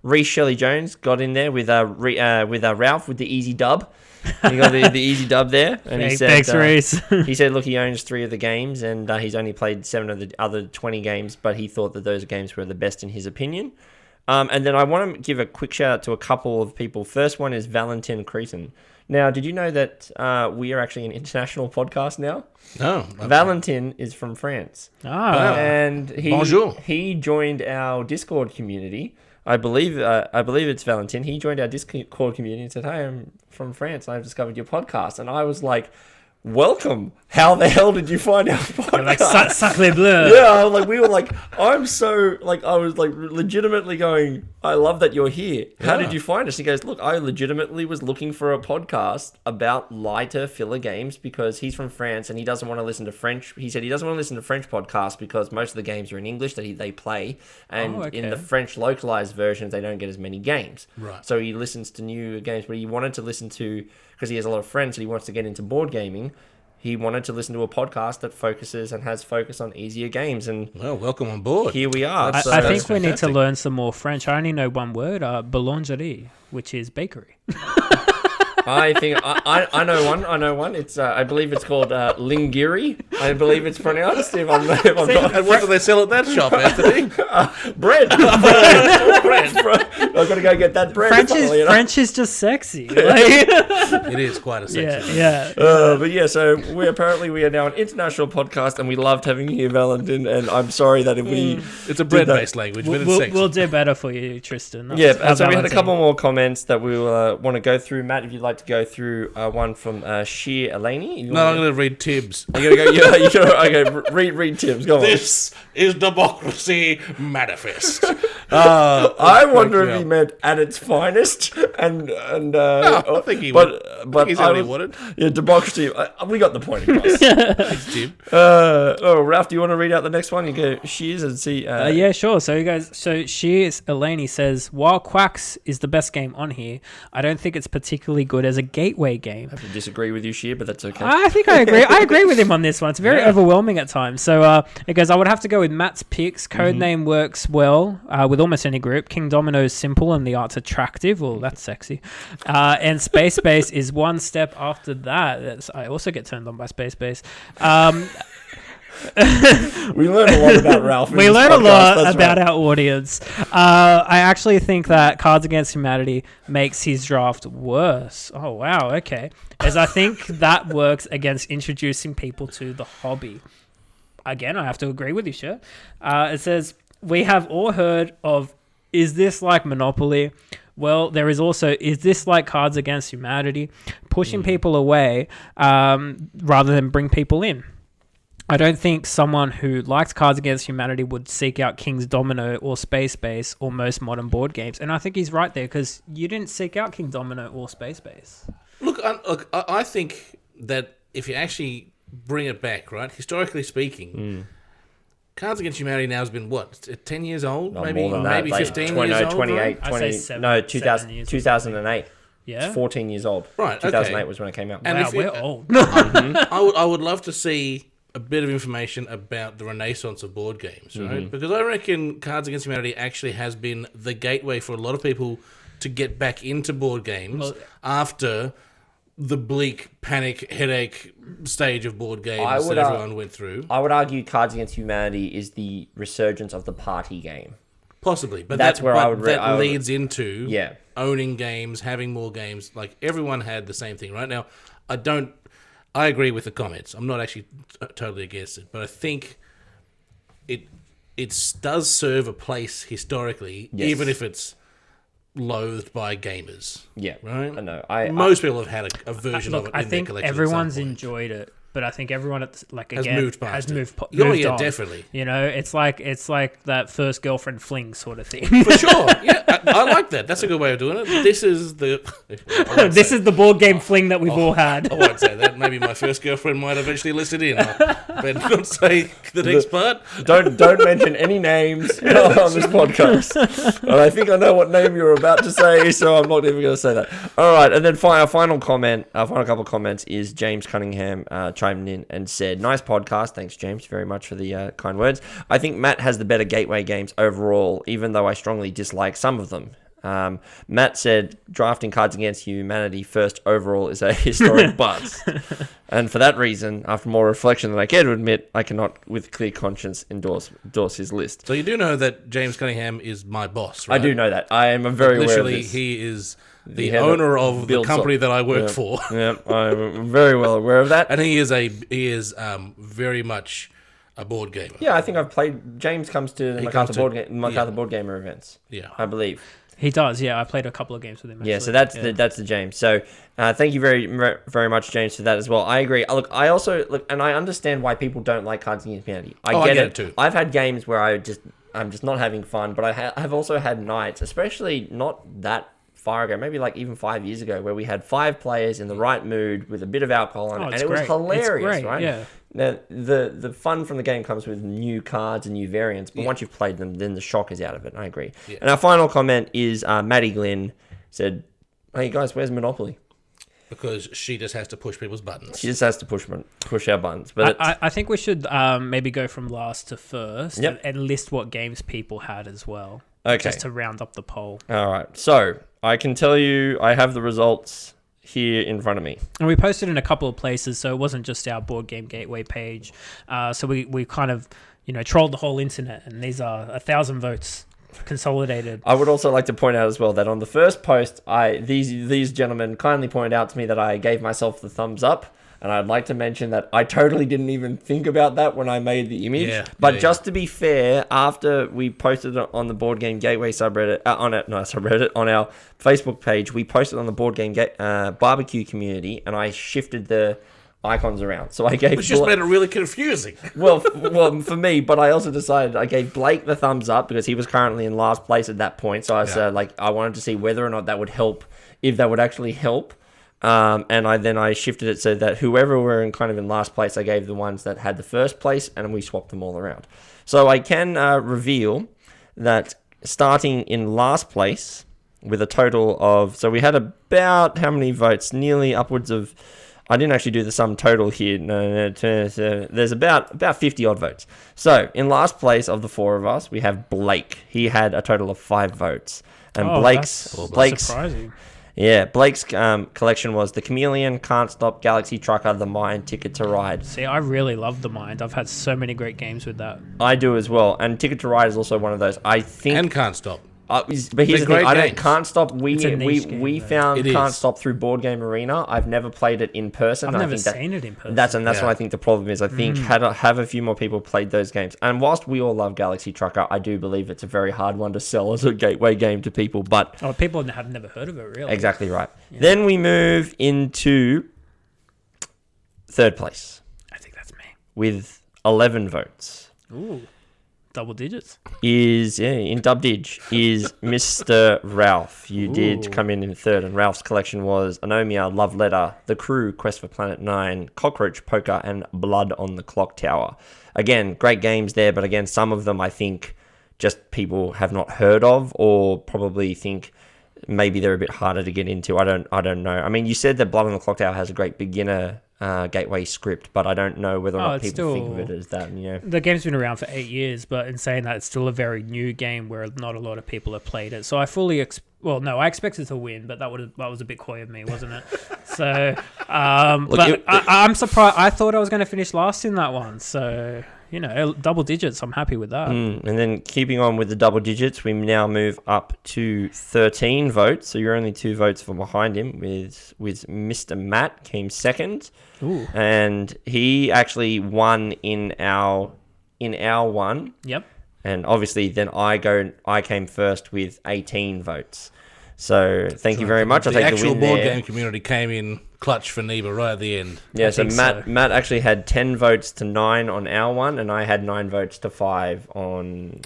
Reece Shelley Jones got in there with Ralph with the easy dub. He got the easy dub there, and he said, "Thanks, Reece." He said, "Look, he owns 3 of the games, and he's only played 7 of the other 20 games, but he thought that those games were the best in his opinion." And then I want to give a quick shout out to a couple of people. First one is Valentin Cretan. Now, did you know that we are actually an international podcast now? No. Valentin is from France. And he joined our Discord community. I believe it's Valentin. He joined our Discord community and said, "Hey, I'm from France. I've discovered your podcast." And I was like, "Welcome. How the hell did you find our podcast?" You're like, sacre bleu. Yeah, we were like, I was like legitimately going, "I love that you're here. How did you find us?" He goes, "Look, I legitimately was looking for a podcast about lighter filler games because he's from France and he doesn't want to listen to French." He said he doesn't want to listen to French podcasts because most of the games are in English that they play, and in the French localized versions, they don't get as many games. Right. So he listens to new games, but he wanted to listen to, because he has a lot of friends and he wants to get into board gaming, he wanted to listen to a podcast that focuses and has focus on easier games. And well, welcome on board. Here we are. I think we need to learn some more French. I only know one word, boulangerie, which is bakery. I think I know one. It's I believe it's called Lingiri. I believe it's pronounced. If I'm not. And what do they sell at that shop, Anthony? Bread. Bread. I've got to go get that bread. French is just sexy. It is quite a sexy. Yeah. But yeah, so we are now an international podcast, and we loved having you here, Valentin. And I'm sorry that if we it's a bread-based language, but it's sexy. We'll do better for you, Tristan. So we had a couple more comments that we will want to go through. Matt, if you'd like to go through one from Sheer Eleni. No, I'm going to read Tibbs. You're going to go, okay, read Tibbs. Go on. This is democracy manifest. I wonder if he meant at its finest, and no, I think he would. But he's what he wanted. Yeah, democracy. We got the point across. Thanks, Tim. Ralph, do you want to read out the next one? You go Shears and see. Yeah, sure. So you guys, Shears Eleni says, while Quacks is the best game on here, I don't think it's particularly good as a gateway game. I have to disagree with you, Shear, but that's okay. I think I agree. I agree with him on this one. It's very overwhelming at times. So it goes, I would have to go with Matt's picks. Codename works well with almost any group. King Domino is simple and the art's attractive. Well, that's sexy. And Space Base is one step after that. I also get turned on by Space Base. We learn a lot about Ralph. We learn a lot about our audience. I actually think that Cards Against Humanity makes his draft worse. Oh, wow. Okay. As I think that works against introducing people to the hobby. Again, I have to agree with you, sure. It says, we have all heard of, is this like Monopoly? Well, there is also, is this like Cards Against Humanity? Pushing people away rather than bring people in. I don't think someone who likes Cards Against Humanity would seek out King's Domino or Space Base or most modern board games. And I think he's right there because you didn't seek out King Domino or Space Base. Look, I think that if you actually bring it back, right, historically speaking, Cards Against Humanity now has been, what, 10 years old? No, maybe more than that. maybe Like 15 20, years no, old? 28, Right? I'd 20, say seven- no, 7 years 2008. Yeah. It's 14 years old. Right, 2008 okay. was when it came out. And Wow, if we're it- old. I would love to see a bit of information about the renaissance of board games, right? Because I reckon Cards Against Humanity actually has been the gateway for a lot of people to get back into board games after the bleak, panic, headache stage of board games that everyone went through. I would argue Cards Against Humanity is the resurgence of the party game. Possibly, but That's where I would leads into Yeah. owning games, having more games. Like everyone had the same thing. Right now, I agree with the comments. I'm not actually totally against it, but I think it does serve a place historically, Yes. even if it's loathed by gamers. Yeah. Right. I know. Most people have had a version Look, of it. I in think their collection everyone's at some point. enjoyed it, but I think everyone Has moved past it. moved Oh yeah, on. definitely. You know, it's like that first girlfriend fling sort of thing. For sure. Yeah, I like that. That's a good way of doing it. This is the. This is the board game fling that we've all had. I won't say that. Maybe my first girlfriend might eventually list it in. But not say the next part. Don't mention any names on this podcast. And I think I know what name you're about to say, so I'm not even going to say that. All right, and then our final couple of comments is James Cunningham chimed in and said, "Nice podcast. Thanks, James, very much for the kind words. I think Matt has the better gateway games overall, even though I strongly dislike some of them." Matt said, "Drafting Cards Against Humanity first overall is a historic bust. And for that reason, after more reflection than I care to admit, I cannot with clear conscience endorse his list." So you do know that James Cunningham is my boss, right? I do know that. I am very aware of Literally, this. he is the head owner of the builds company up. that I work Yeah. for. Yeah, I'm very well aware of that. And he is very much a board gamer. Yeah, I think I've played. James comes to the MacArthur Board Gamer events. Yeah. I believe. He does, yeah. I played a couple of games with him. Actually. Yeah, so that's the James. So thank you very much, James, for that as well. I agree. Look, I also and I understand why people don't like Cards Against Humanity. I get it too. I've had games where I'm just not having fun, but I've also had nights, especially not that far ago, maybe like even 5 years ago, where we had 5 players in the right mood with a bit of alcohol on it, and it was hilarious, right? Yeah. Now, the fun from the game comes with new cards and new variants, but once you've played them, then the shock is out of it. I agree. Yeah. And our final comment is Maddie Glynn said, "Hey guys, where's Monopoly?" Because she just has to push people's buttons. She just has to push our buttons. But I think we should maybe go from last to first and list what games people had as well. Okay. Just to round up the poll. All right. So I can tell you I have the results here in front of me. And we posted in a couple of places, so it wasn't just our Board Game Gateway page. So we kind of, trolled the whole internet, and these are 1,000 votes consolidated. I would also like to point out as well that on the first post, these gentlemen kindly pointed out to me that I gave myself the thumbs up. And I'd like to mention that I totally didn't even think about that when I made the image. Yeah, but just to be fair, after we posted it on the Board Game Gateway subreddit, on our Facebook page, we posted on the Board Game barbecue community, and I shifted the icons around. So I gave... Which just made it really confusing. well, for me, but I also decided I gave Blake the thumbs up because he was currently in last place at that point. So I said, I wanted to see whether or not that would help, if that would actually help. And I shifted it so that whoever were in last place, I gave the ones that had the first place, and we swapped them all around. So I can reveal that starting in last place with a total of, so we had about how many votes? Nearly upwards of, I didn't actually do the sum total here. No, there's about 50 odd votes. So in last place of the 4 of us, we have Blake. He had a total of 5 votes, and Blake's surprising. Yeah, Blake's collection was The Chameleon, Can't Stop, Galaxy Trucker, The Mind, Ticket to Ride. See, I really love The Mind. I've had so many great games with that. I do as well, and Ticket to Ride is also one of those. I think, And Can't Stop. but here's the thing: Can't Stop. We found It Can't is. Stop through Board Game Arena. I've never played it in person. I've and never I think seen it in person. That's Yeah. what I think the problem is. I think have a few more people played those games. And whilst we all love Galaxy Trucker, I do believe it's a very hard one to sell as a gateway game to people. But people have never heard of it, really. exactly right. Yeah. Then we move into third place I think that's me. with 11 votes. Ooh. double digits. Is in Dubdige is Mr. Ralph. You did come in third, and Ralph's collection was Anomia, Love Letter, The Crew, Quest for Planet 9, Cockroach Poker, and Blood on the Clock Tower. Again, great games there, but again, some of them I think just people have not heard of, or probably think maybe they're a bit harder to get into. I don't know. I mean, you said that Blood on the Clock Tower has a great beginner gateway script, but I don't know whether or not people think of it as that. The game's been around for 8 years, but in saying that, it's still a very new game where not a lot of people have played it. So I fully I expected to win, but that was a bit coy of me, wasn't it? So, I'm surprised. I thought I was going to finish last in that one. So, double digits. I'm happy with that. And then keeping on with the double digits, we now move up to 13 votes. So you're only 2 votes from behind him. With Mr. Matt came second. Ooh. And he actually won in our one. Yep. And obviously then I came first with 18 votes. So thank you very much. The actual board game community came in clutch for Neva right at the end. Yeah, so Matt actually had 10 votes to 9 on our one, and I had 9 votes to 5 on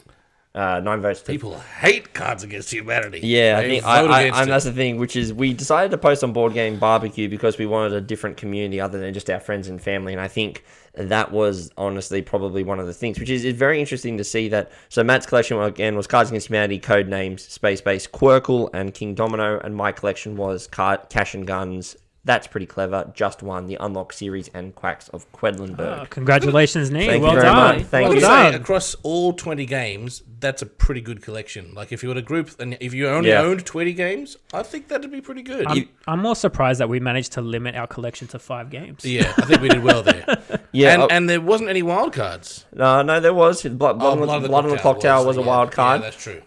9 votes to... People hate Cards Against Humanity. Yeah, and that's the thing, which is we decided to post on Board Game Barbecue because we wanted a different community other than just our friends and family, and I think that was honestly probably one of the things, which is very interesting to see that. So Matt's collection again was Cards Against Humanity, Codenames, Space Base, Quirkle, and King Domino, and my collection was Cash and Guns. That's pretty clever. Just One, the Unlock series, and Quacks of Quedlinburg. Congratulations, Neil. Thank well you very done. much. Thank I you. would say across all 20 games, that's a pretty good collection. Like if you were to group, and if you only owned 20 games, I think that'd be pretty good. I'm more surprised that we managed to limit our collection to 5 games. Yeah, I think we did well there. And there wasn't any wild cards. No, there was. Blood on the Clock Tower was a wild card. Yeah, that's true.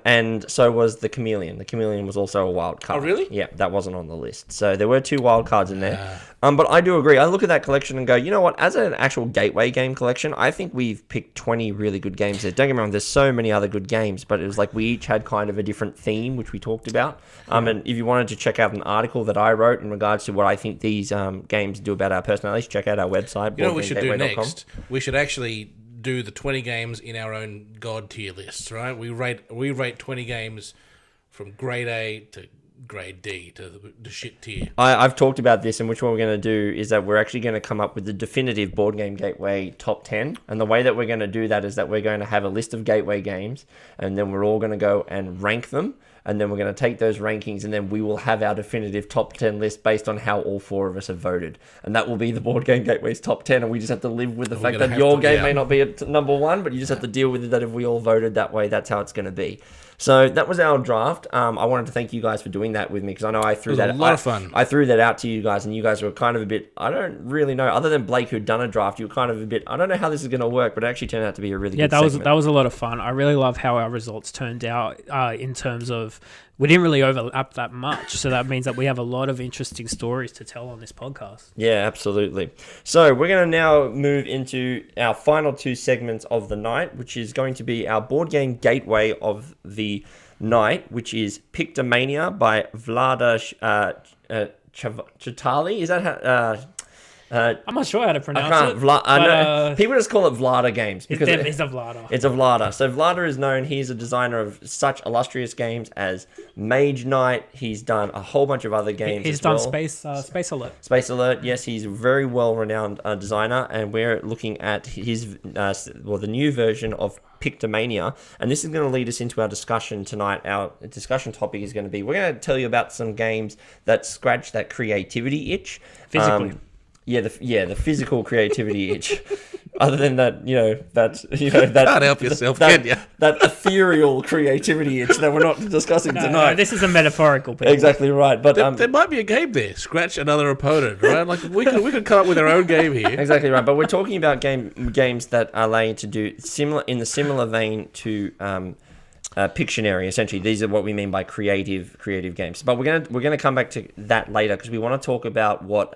And so was the Chameleon. The Chameleon was also a wild card. Oh, really? Yeah, that wasn't on the list. So there were 2 wild cards in there. But I do agree. I look at that collection and go, you know what? As an actual gateway game collection, I think we've picked 20 really good games there. Don't get me wrong, there's so many other good games, but it was like we each had kind of a different theme, which we talked about. And if you wanted to check out an article that I wrote in regards to what I think these games do about our personalities, check out our website. You know what we should do next? We should actually do the 20 games in our own God tier lists, right? We rate 20 games from grade A to grade D to the shit tier. I've talked about this, and which one we're going to do is that we're actually going to come up with the definitive Board Game Gateway top 10. And the way that we're going to do that is that we're going to have a list of gateway games, and then we're all going to go and rank them. And then we're going to take those rankings, and then we will have our definitive top 10 list based on how all 4 of us have voted. And that will be the Board Game Gateway's top 10, and we just have to live with the fact that your game may not be at number 1, but you just have to deal with it that if we all voted that way, that's how it's going to be. So that was our draft. I wanted to thank you guys for doing that with me, because I know I threw that. It was a lot of fun. I threw that out to you guys, and you guys were kind of a bit, I don't really know, other than Blake who'd done a draft, you were kind of a bit, I don't know how this is going to work, but it actually turned out to be a really good segment. That was a lot of fun. I really love how our results turned out in terms of we didn't really overlap that much, so that means that we have a lot of interesting stories to tell on this podcast. Yeah, absolutely. So we're going to now move into our final 2 segments of the night, which is going to be our Board Game Gateway of the night, which is Pictomania by Vlada Chitali. Is that how... I'm not sure how to pronounce it. People just call it Vlada Games. Because it's a Vlada. It's a Vlada. So Vlada is known, he's a designer of such illustrious games as Mage Knight. He's done a whole bunch of other games. He's done Space Alert. Space Alert, yes, he's a very well-renowned designer, and we're looking at his the new version of Pictomania, and this is going to lead us into our discussion tonight. Our discussion topic is going to be, we're going to tell you about some games that scratch that creativity itch. Physically. The physical creativity itch. Other than that, that can't help yourself, can you? That ethereal creativity itch that we're not discussing tonight. No, this is a metaphorical. People. Exactly right, but there might be a game there. Scratch another opponent, right? Like we could come up with our own game here. Exactly right, but we're talking about games that are laid to do similar vein to Pictionary. Essentially, these are what we mean by creative games. But we're gonna come back to that later, because we want to talk about what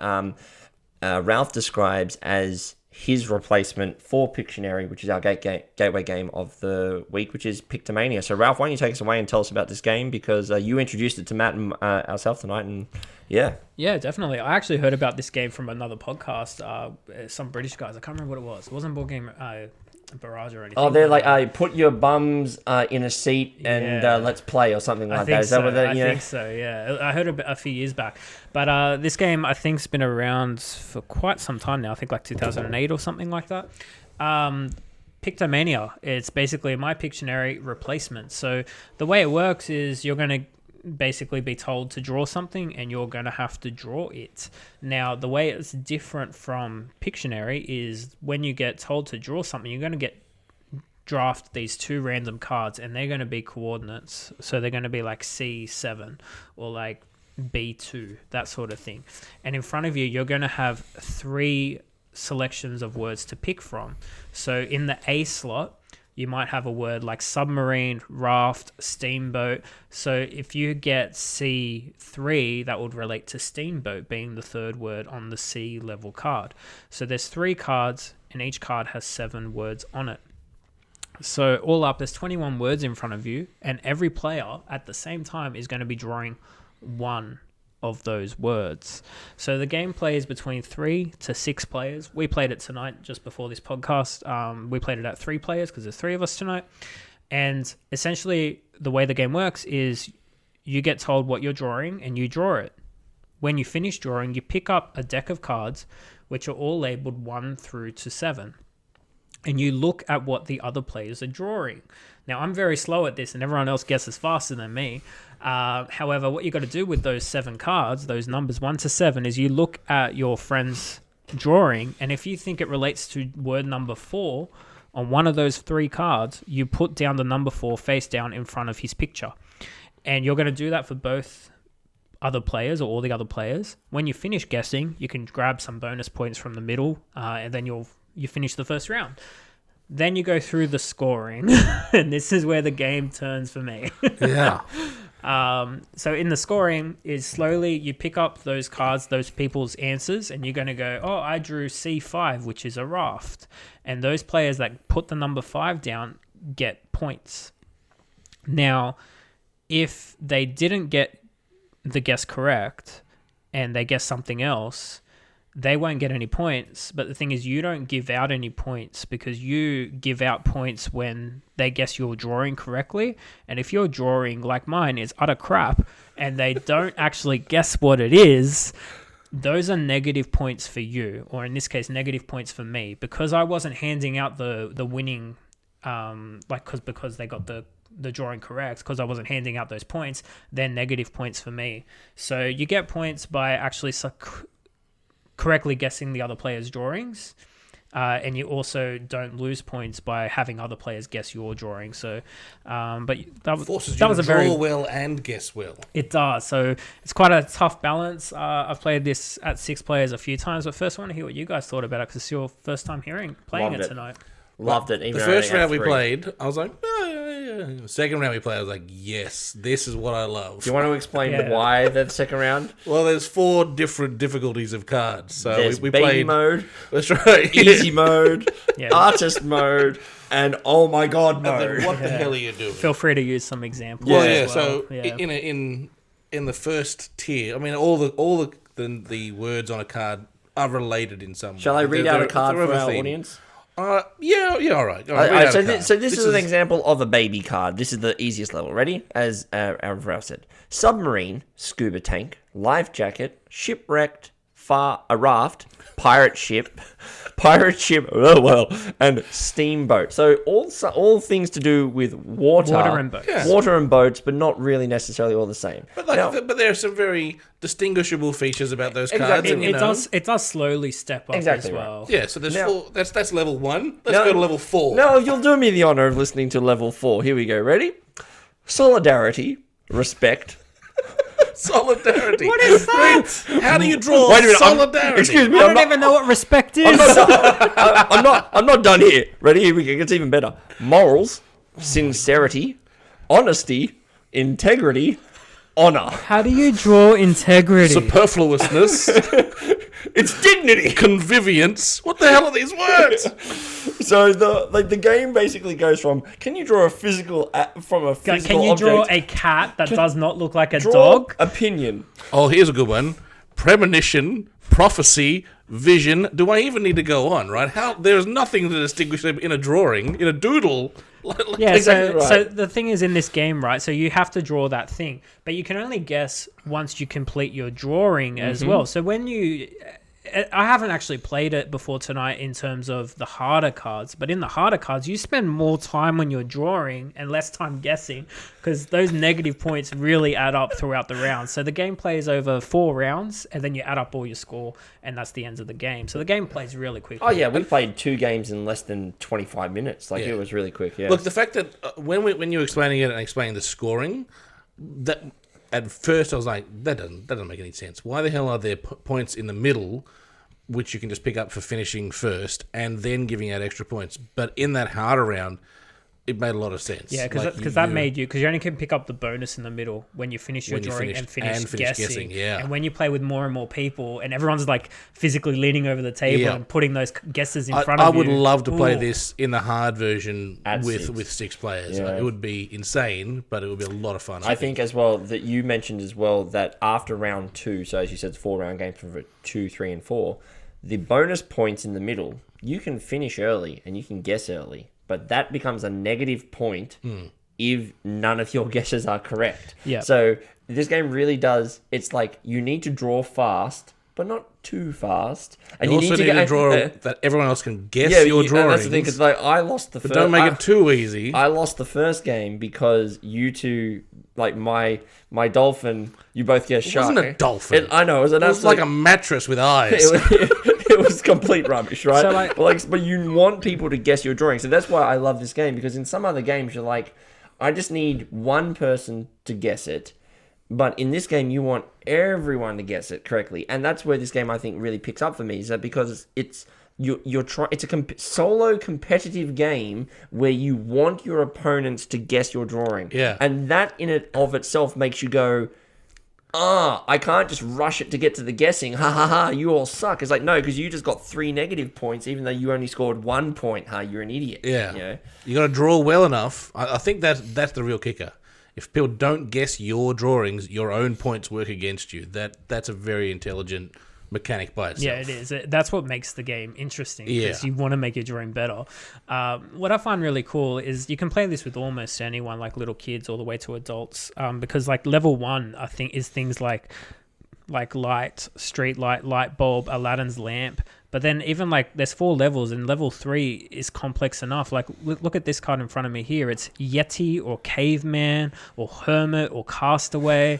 Ralph describes as his replacement for Pictionary, which is our gateway game of the week, which is Pictomania. So Ralph, why don't you take us away and tell us about this game, because you introduced it to Matt and ourselves tonight, and yeah, definitely. I actually heard about this game from another podcast. Some British guys. I can't remember what it was. It wasn't Board Game. barrage or anything. Oh, they're like, put your bums in a seat and let's play or something like that. Is that what they? I think so. Yeah, I heard a few years back, but this game I think's been around for quite some time now. I think like 2008 or something like that. Pictomania. It's basically my Pictionary replacement. So the way it works is you're going to basically be told to draw something and you're going to have to draw it. Now, the way it's different from Pictionary is when you get told to draw something, you're going to draft these 2 random cards and they're going to be coordinates. So they're going to be like C7 or like B2, that sort of thing. And in front of you, you're going to have 3 selections of words to pick from. So in the A slot, you might have a word like submarine, raft, steamboat. So if you get C3, that would relate to steamboat being the 3rd word on the C level card. So there's 3 cards and each card has 7 words on it. So all up, there's 21 words in front of you, and every player at the same time is going to be drawing 1 of those words. So the game plays between 3 to 6 players. We played it tonight just before this podcast. We played it at 3 players because there's 3 of us tonight. And essentially the way the game works is you get told what you're drawing and you draw it. When you finish drawing, you pick up a deck of cards which are all labeled 1 through to 7. And you look at what the other players are drawing. Now, I'm very slow at this and everyone else guesses faster than me. However, what you got to do with those 7 cards, those numbers 1 to 7, is you look at your friend's drawing, and if you think it relates to word number 4 on one of those 3 cards, you put down the number 4 face down in front of his picture. And you're going to do that for both other players or all the other players. When you finish guessing, you can grab some bonus points from the middle, and then you finish the first round. Then you go through the scoring, and this is where the game turns for me. Yeah. So in the scoring is slowly you pick up those cards, those people's answers, and you're going to go, oh, I drew C5, which is a raft. And those players that put the number 5 down get points. Now, if they didn't get the guess correct and they guess something else, they won't get any points. But the thing is, you don't give out any points because you give out points when they guess you're drawing correctly. And if your drawing, like mine, is utter crap and they don't actually guess what it is, those are negative points for you, or in this case, negative points for me, because I wasn't handing out the winning, because they got the drawing correct, because I wasn't handing out those points, then negative points for me. So you get points by actually correctly guessing the other player's drawings, and you also don't lose points by having other players guess your drawing. So, but that Forces that you was to a very draw well and guess well. It does. So it's quite a tough balance. I've played this at 6 players a few times, but first I want to hear what you guys thought about it because it's your first time playing Loved it it. tonight. Loved it. Even The though I first only had round we 3. played, I was like, yeah. Second round we played, I was like, yes, this is what I love. Do you want to explain Yeah. why the second round? Well, there's 4 different difficulties of cards. So There's we baby played mode, That's right. easy mode, Yeah. artist mode, and oh my god And then mode. what the hell are you doing? Feel free to use some examples. Well, as yeah. well. So Yeah. in the first tier, I mean, all the words on a card are related in some way. Shall I read out a card they're for of a our theme. audience? Yeah, all right. All right, read Alright, out so, a card. this is an example of a baby card. This is the easiest level. Ready? As Aaron Farrell said. Submarine, scuba tank, life jacket, shipwrecked, a raft, pirate ship, and steamboat. So all things to do with water Water and boats. Yeah. water and boats, but not really necessarily all the same. But Now- but there are some very distinguishable features about those cards. Exactly. And, you It know, does slowly step up Exactly as right. well. Yeah, so there's Now- 4. That's level 1. Let's No. go to level 4. No, you'll do me the honor of listening to level 4. Here we go. Ready? Solidarity, respect. Solidarity. What is that? How do you draw Wait a minute, solidarity? excuse me. I don't even know what respect is. I'm not done here. Ready? Here we go. It gets even better. Morals, sincerity, honesty, integrity, honor. How do you draw integrity? Superfluousness, It's dignity. convivience. What the hell are these words? So the game basically goes from can you draw a physical from a physical Can you draw object? a cat that does not look like a Draw dog? opinion. Oh, here's a good one. Premonition, prophecy, vision. Do I even need to go on, right? There's nothing to distinguish them in a drawing, in a doodle. Yeah, Exactly so right. the thing is in this game, right? So you have to draw that thing, but you can only guess once you complete your drawing as well. So when I haven't actually played it before tonight in terms of the harder cards, but in the harder cards, you spend more time when you're drawing and less time guessing because those negative points really add up throughout the round. So the game plays over 4 rounds and then you add up all your score and that's the end of the game. So the game plays really quickly. Oh yeah, we played 2 games in less than 25 minutes. Like it was really quick. Yeah. Look, the fact that when you were explaining it and explaining the scoring, that at first I was like, that doesn't make any sense. Why the hell are there points in the middle, which you can just pick up for finishing first and then giving out extra points? But in that harder round, it made a lot of sense. Yeah, because that made you, because you only can pick up the bonus in the middle when you finish your drawing and finish guessing. Yeah. And when you play with more and more people and everyone's like physically leaning over the table and putting those guesses in front of you. I would love to play this in the hard version At with 6 players. Yeah. It would be insane, but it would be a lot of fun. I think as well that you mentioned as well that after round 2, so as you said, it's 4-round game for 2, 3, and 4. The bonus points in the middle, you can finish early and you can guess early, but that becomes a negative point if none of your guesses are correct. Yeah. So this game really does. It's like you need to draw fast, but not too fast. And you also need to draw that everyone else can guess your drawings. That's the thing. Because like I lost the but first. don't make it too easy. I lost the first game because you two, like my dolphin, you both guessed It shark. wasn't a dolphin. I know it was like a mattress with eyes. It was complete rubbish, right? So, but you want people to guess your drawing. So that's why I love this game, because in some other games you're like, I just need one person to guess it. But in this game, you want everyone to guess it correctly. And that's where this game, I think, really picks up for me, is that because it's a solo competitive game where you want your opponents to guess your drawing. Yeah. And that in it of itself makes you go, I can't just rush it to get to the guessing. Ha ha ha, you all suck. It's like, no, because you just got 3 negative points, even though you only scored 1 point. You're an idiot. Yeah. You know? You got to draw well enough. I think that's the real kicker. If people don't guess your drawings, your own points work against you. That's a very intelligent mechanic by itself. Yeah, it is. That's what makes the game interesting, because Yeah. you want to make your drawing better. What I find really cool is you can play this with almost anyone, like little kids all the way to adults, because like level 1, I think, is things like light, street light bulb, Aladdin's lamp. But then even like there's 4 levels, and level 3 is complex enough. Like look at this card in front of me here. It's Yeti or Caveman or Hermit or Castaway.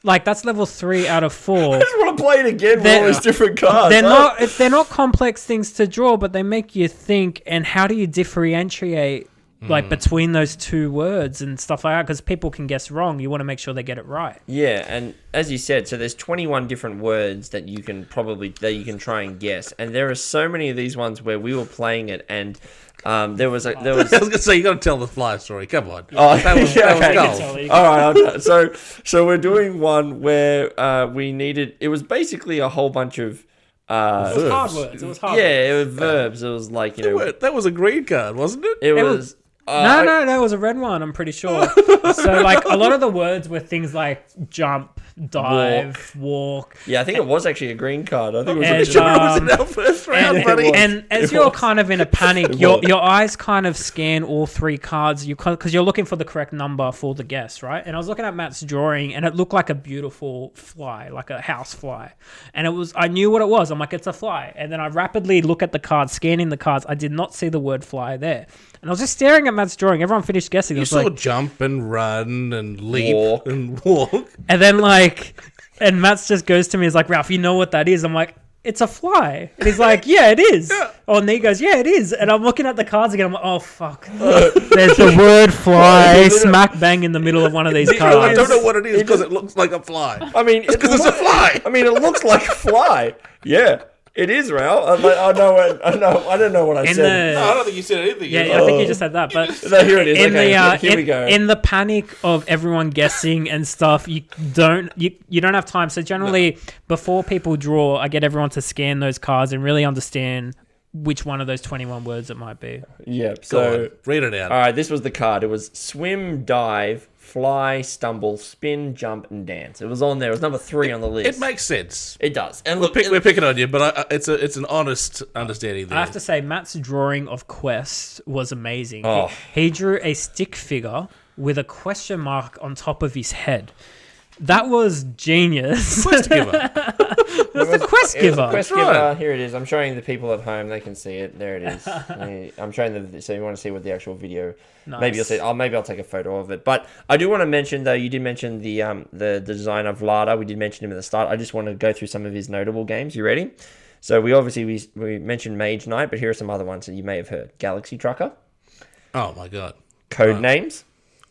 Like that's level 3 out of 4. I just want to play it again with all these different cards. They're not complex things to draw, but they make you think. And how do you differentiate like between those 2 words and stuff like that? Because people can guess wrong. You want to make sure they get it right. Yeah, and as you said, so there's 21 different words that you can try and guess, and there are so many of these ones where we were playing it, and there was. I was gonna say, you got to tell the fly story. Come on. Oh, that was gold. All right, so we're doing one where we needed. It was basically a whole bunch of. It was hard words. It was hard. Yeah, it was verbs. It was like That was a green card, wasn't it? It was. No, it was a red one, I'm pretty sure. So, like, a lot of the words were things like jump, dive, walk. Yeah, I think it was actually a green card. I think it was. And, It was in our first round, buddy. And as you're kind of in a panic, your eyes kind of scan all 3 cards because you're looking for the correct number for the guess, right? And I was looking at Matt's drawing, and it looked like a beautiful fly, like a house fly. And I knew what it was. I'm like, it's a fly. And then I rapidly look at the cards, scanning the cards. I did not see the word fly there. And I was just staring at Matt's drawing. Everyone finished guessing. You saw jump and run and leap and walk. And then and Matt's just goes to me, he's like, Ralph, you know what that is? I'm like, it's a fly. And he's like, yeah, it is. Yeah. Oh, and he goes, yeah, it is. And I'm looking at the cards again. I'm like, oh, fuck. There's the word fly smack bang in the middle of one of these cards. I don't know what it is because it looks like a fly. I mean, it's because it's a fly. I mean, it looks like a fly. Yeah. It is, Ralph. I don't know what I said. No, I don't think you said anything. Yeah, I think you just said that. But no, here it is. Here we go. In the panic of everyone guessing and stuff, you don't have time. So generally, before people draw, I get everyone to scan those cards and really understand which one of those 21 words it might be. Yeah. So read it out. All right, this was the card. It was swim, dive, fly, stumble, spin, jump, and dance. It was on there. It was number 3 on the list. It makes sense. It does. And We're look, we're picking on you, but it's an honest understanding there. I have to say, Matt's drawing of Quest was amazing. Oh. He drew a stick figure with a question mark on top of his head. That was genius. Quest giver. It was the quest It was giver. a quest Right. giver. Here it is. I'm showing the people at home. They can see it. There it is. I'm showing them. So you want to see what the actual video? Nice. Maybe you'll see. Maybe I'll take a photo of it. But I do want to mention though. You did mention the designer Vlada. We did mention him at the start. I just want to go through some of his notable games. You ready? So we mentioned Mage Knight, but here are some other ones that you may have heard. Galaxy Trucker. Oh my god. Code Names.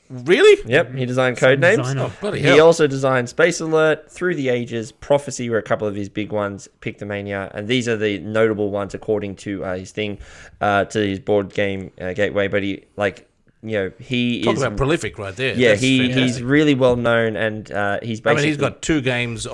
Really? Yep, he designed Code Names. designer. Oh, bloody He hell. also designed Space Alert, Through the Ages, Prophecy were a couple of his big ones, Pictomania, and these are the notable ones according to his thing, to his board game gateway. But he, he Talk is about prolific right there. yeah, That's he's fantastic. really well known, and he's basically. I mean, he's got 2 games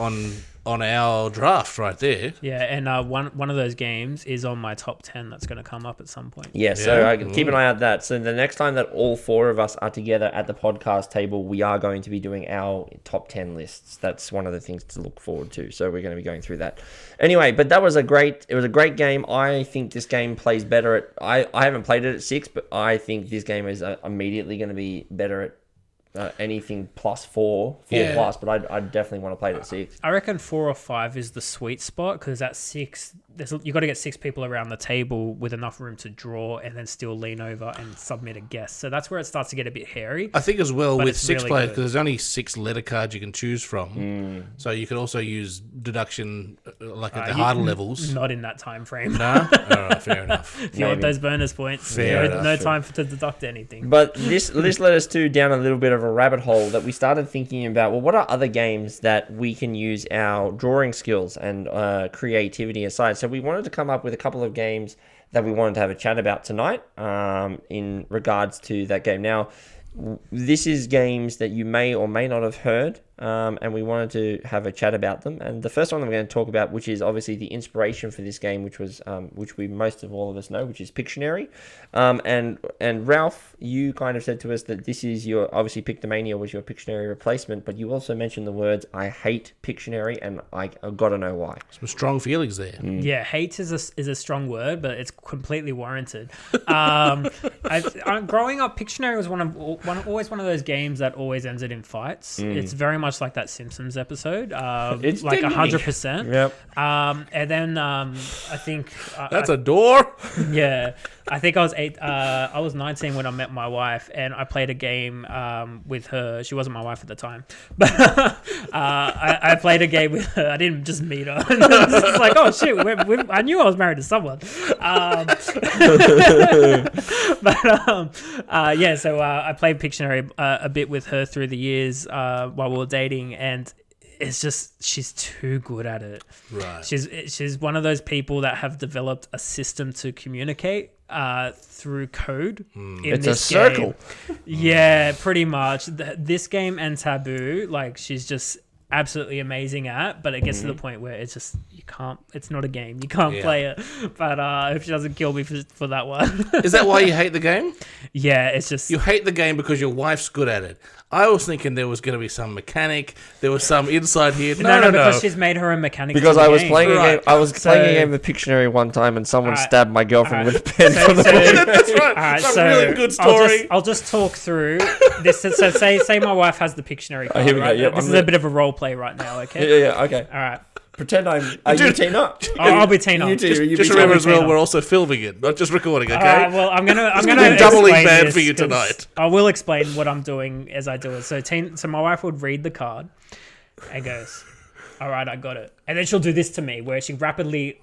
on our draft right there. Yeah, and one of those games is on my top 10 that's going to come up at some point. Yeah, so Yeah. keep an eye out that. So the next time that all 4 of us are together at the podcast table, we are going to be doing our top 10 lists. That's one of the things to look forward to. So we're going to be going through that. Anyway, but it was a great game. I think this game plays better at, I haven't played it at 6, but I think this game is immediately going to be better at anything plus 4 Yeah. plus, but I definitely want to play it at 6. I reckon 4 or 5 is the sweet spot because at 6, you got to get 6 people around the table with enough room to draw and then still lean over and submit a guess. So that's where it starts to get a bit hairy. I think as well But with it's 6 really players, good. because there's only 6 letter cards you can choose from. So you can also use deduction like at the harder levels. Not in that time frame. No? Alright, fair enough. If you want Maybe. those bonus points, Fair no enough. time to deduct anything. But this led us down a little bit of a rabbit hole that we started thinking about, well, what are other games that we can use our drawing skills and creativity aside? So we wanted to come up with a couple of games that we wanted to have a chat about tonight in regards to that game. Now, this is games that you may or may not have heard, and we wanted to have a chat about them. And the first one that we're going to talk about, which is obviously the inspiration for this game, which we most of all of us know, which is Pictionary. And Ralph, you kind of said to us that this is your, obviously Pictomania was your Pictionary replacement, but you also mentioned the words, I hate Pictionary, and I've got to know why. Some strong feelings there. Yeah, hate is a strong word, but it's completely warranted. Growing up, Pictionary was always one of those games that always ended in fights. It's very much like that Simpsons episode. It's like dignity. 100%. Yep. And then I think That's a door. yeah, I think I was 8. I was 19 when I met my wife, and I played a game with her. She wasn't my wife at the time, but I played a game with her. I didn't just meet her. It's like, oh shit, I knew I was married to someone. Yeah, so I played Pictionary a bit with her through the years while we were dating, and it's just she's too good at it. Right. She's one of those people that have developed a system to communicate through code. In It's a this circle. game. Yeah, pretty much. This game and Taboo, like she's just absolutely amazing at, but it gets to the point where it's just it's not a game, you can't play it. But if she doesn't kill me for that one. Is that why you hate the game? Yeah, it's just You hate the game because your wife's good at it. I was thinking there was going to be some mechanic. There was some inside here. No. because she's made her a mechanic. Because to the I was game. playing a Right. game. I was playing a So- game of Pictionary one time, and someone Alright. stabbed my girlfriend Alright. with a pen. from the That's right. Alright, Some so really good story. I'll just talk through this. So say my wife has the Pictionary card, here we go, right? yep, This I'm is gonna- a bit of a role play right now, okay? Yeah, okay. All right. Pretend I'm. Are you Tina? I'll be Tina. You two, you Just be remember Tina. as well, Tina. we're also filming it, not just recording, okay? Well, I'm gonna be doubly explain bad this for you 'cause tonight. I will explain what I'm doing as I do it. So my wife would read the card and goes, "All right, I got it," and then she'll do this to me, where she rapidly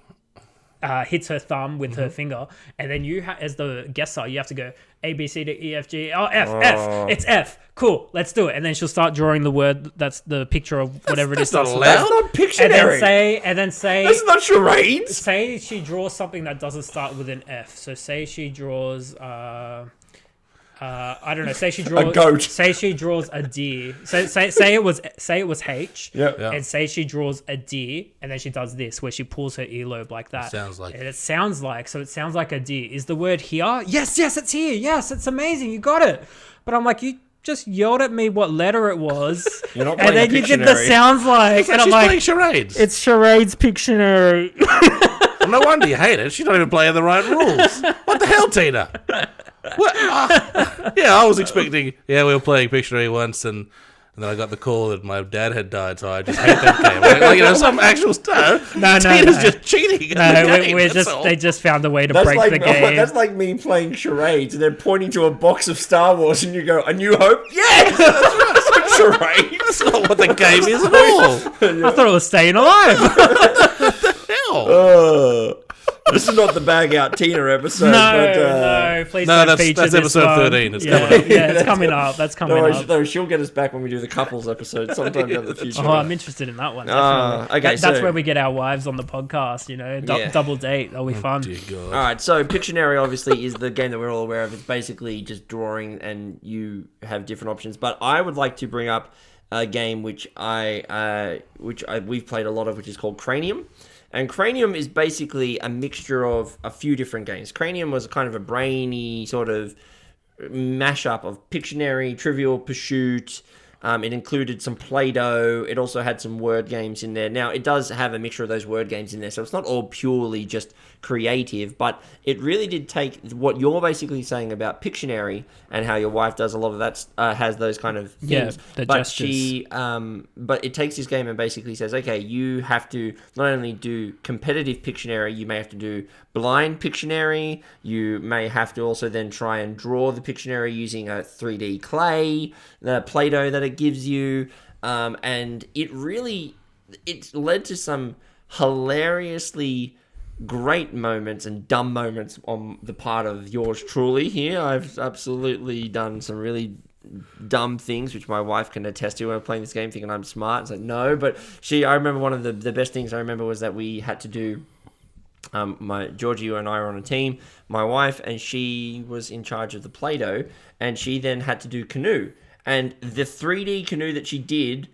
hits her thumb with her finger, and then you, as the guesser, you have to go A, B, C, D, E, F, G. Oh, F. It's F. Cool. Let's do it. And then she'll start drawing the word. That's the picture of whatever it is. That's not starts with allowed. F. That's not Pictionary. And then say. That's not charades. Say she draws something that doesn't start with an F. So say she draws. I don't know. Say she draws A goat. Say she draws a deer. So say it was H. Yeah. And say she draws a deer, and then she does this, where she pulls her earlobe like that. Sounds like. And it sounds like a deer. Is the word here? Yes, it's here. Yes, it's amazing. You got it. But I'm like, you just yelled at me what letter it was. You're not And then you did the sounds like, and I'm She's like, playing charades. it's charades Pictionary. Well, no wonder you hate it. She's not even playing the right rules. What the hell, Tina? What? Yeah, I was expecting. Yeah, we were playing Pictionary once, and then I got the call that my dad had died, so I just hate that game. Like, some actual stuff. Tina's just cheating. They just found a way to break the game. That's like me playing charades, and they're pointing to a box of Star Wars, and you go, "A New Hope." Yes, that's right. That's not charades. That's not what the game is at all. I thought it was Staying Alive. Hell. This is not the bag out Tina episode. No, please don't feature that's this episode one. 13. It's Yeah, coming up. yeah, it's coming up. That's coming up. No, she'll get us back when we do the couples episode sometime down the future. Oh, I'm interested in that one. Definitely. Okay, that's where we get our wives on the podcast. Double date. That'll be fun. Dear God. All right, so Pictionary obviously is the game that we're all aware of. It's basically just drawing, and you have different options. But I would like to bring up a game which we've played a lot of, which is called Cranium. And Cranium is basically a mixture of a few different games. Cranium was kind of a brainy sort of mashup of Pictionary, Trivial Pursuit. It included some Play-Doh. It also had some word games in there. Now, it does have a mixture of those word games in there, so it's not all purely just creative, but it really did take what you're basically saying about Pictionary and how your wife does a lot of that, has those kind of things. Yeah, the but gestures. But it takes this game and basically says, okay, you have to not only do competitive Pictionary, you may have to do blind Pictionary. You may have to also then try and draw the Pictionary using a 3D clay, the Play-Doh that it gives you, and it led to some hilariously great moments and dumb moments on the part of yours truly here. I've absolutely done some really dumb things, which my wife can attest to when I'm playing this game, thinking I'm smart. It's like, no, but I remember one of the best things I remember was that we had to do, Georgie and I were on a team, my wife, and she was in charge of the Play-Doh, and she then had to do canoe. And the 3D canoe that she did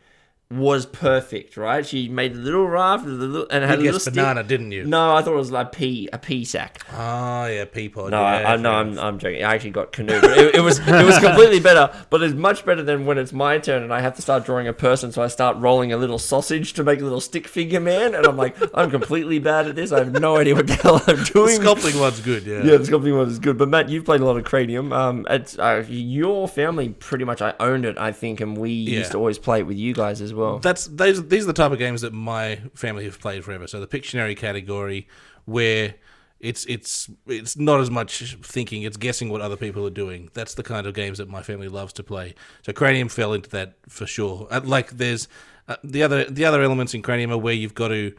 was perfect, right? She made a little raft and it had a little stick. Banana, didn't you? No, I thought it was like a pea sack. Oh yeah, pea pod. No, yeah, I'm joking. I actually got canoe, but it was completely better. But it's much better than when it's my turn and I have to start drawing a person. So I start rolling a little sausage to make a little stick figure man, and I'm like, I'm completely bad at this. I have no idea what the hell I'm doing. The sculpting one's good, yeah. Yeah, the sculpting one is good. But Matt, you've played a lot of Cranium. It's your family pretty much. I owned it, I think, and we used to always play it with you guys as well. These are the type of games that my family have played forever. So the Pictionary category, where it's not as much thinking, it's guessing what other people are doing. That's the kind of games that my family loves to play. So Cranium fell into that for sure. Like there's the other elements in Cranium are where you've got to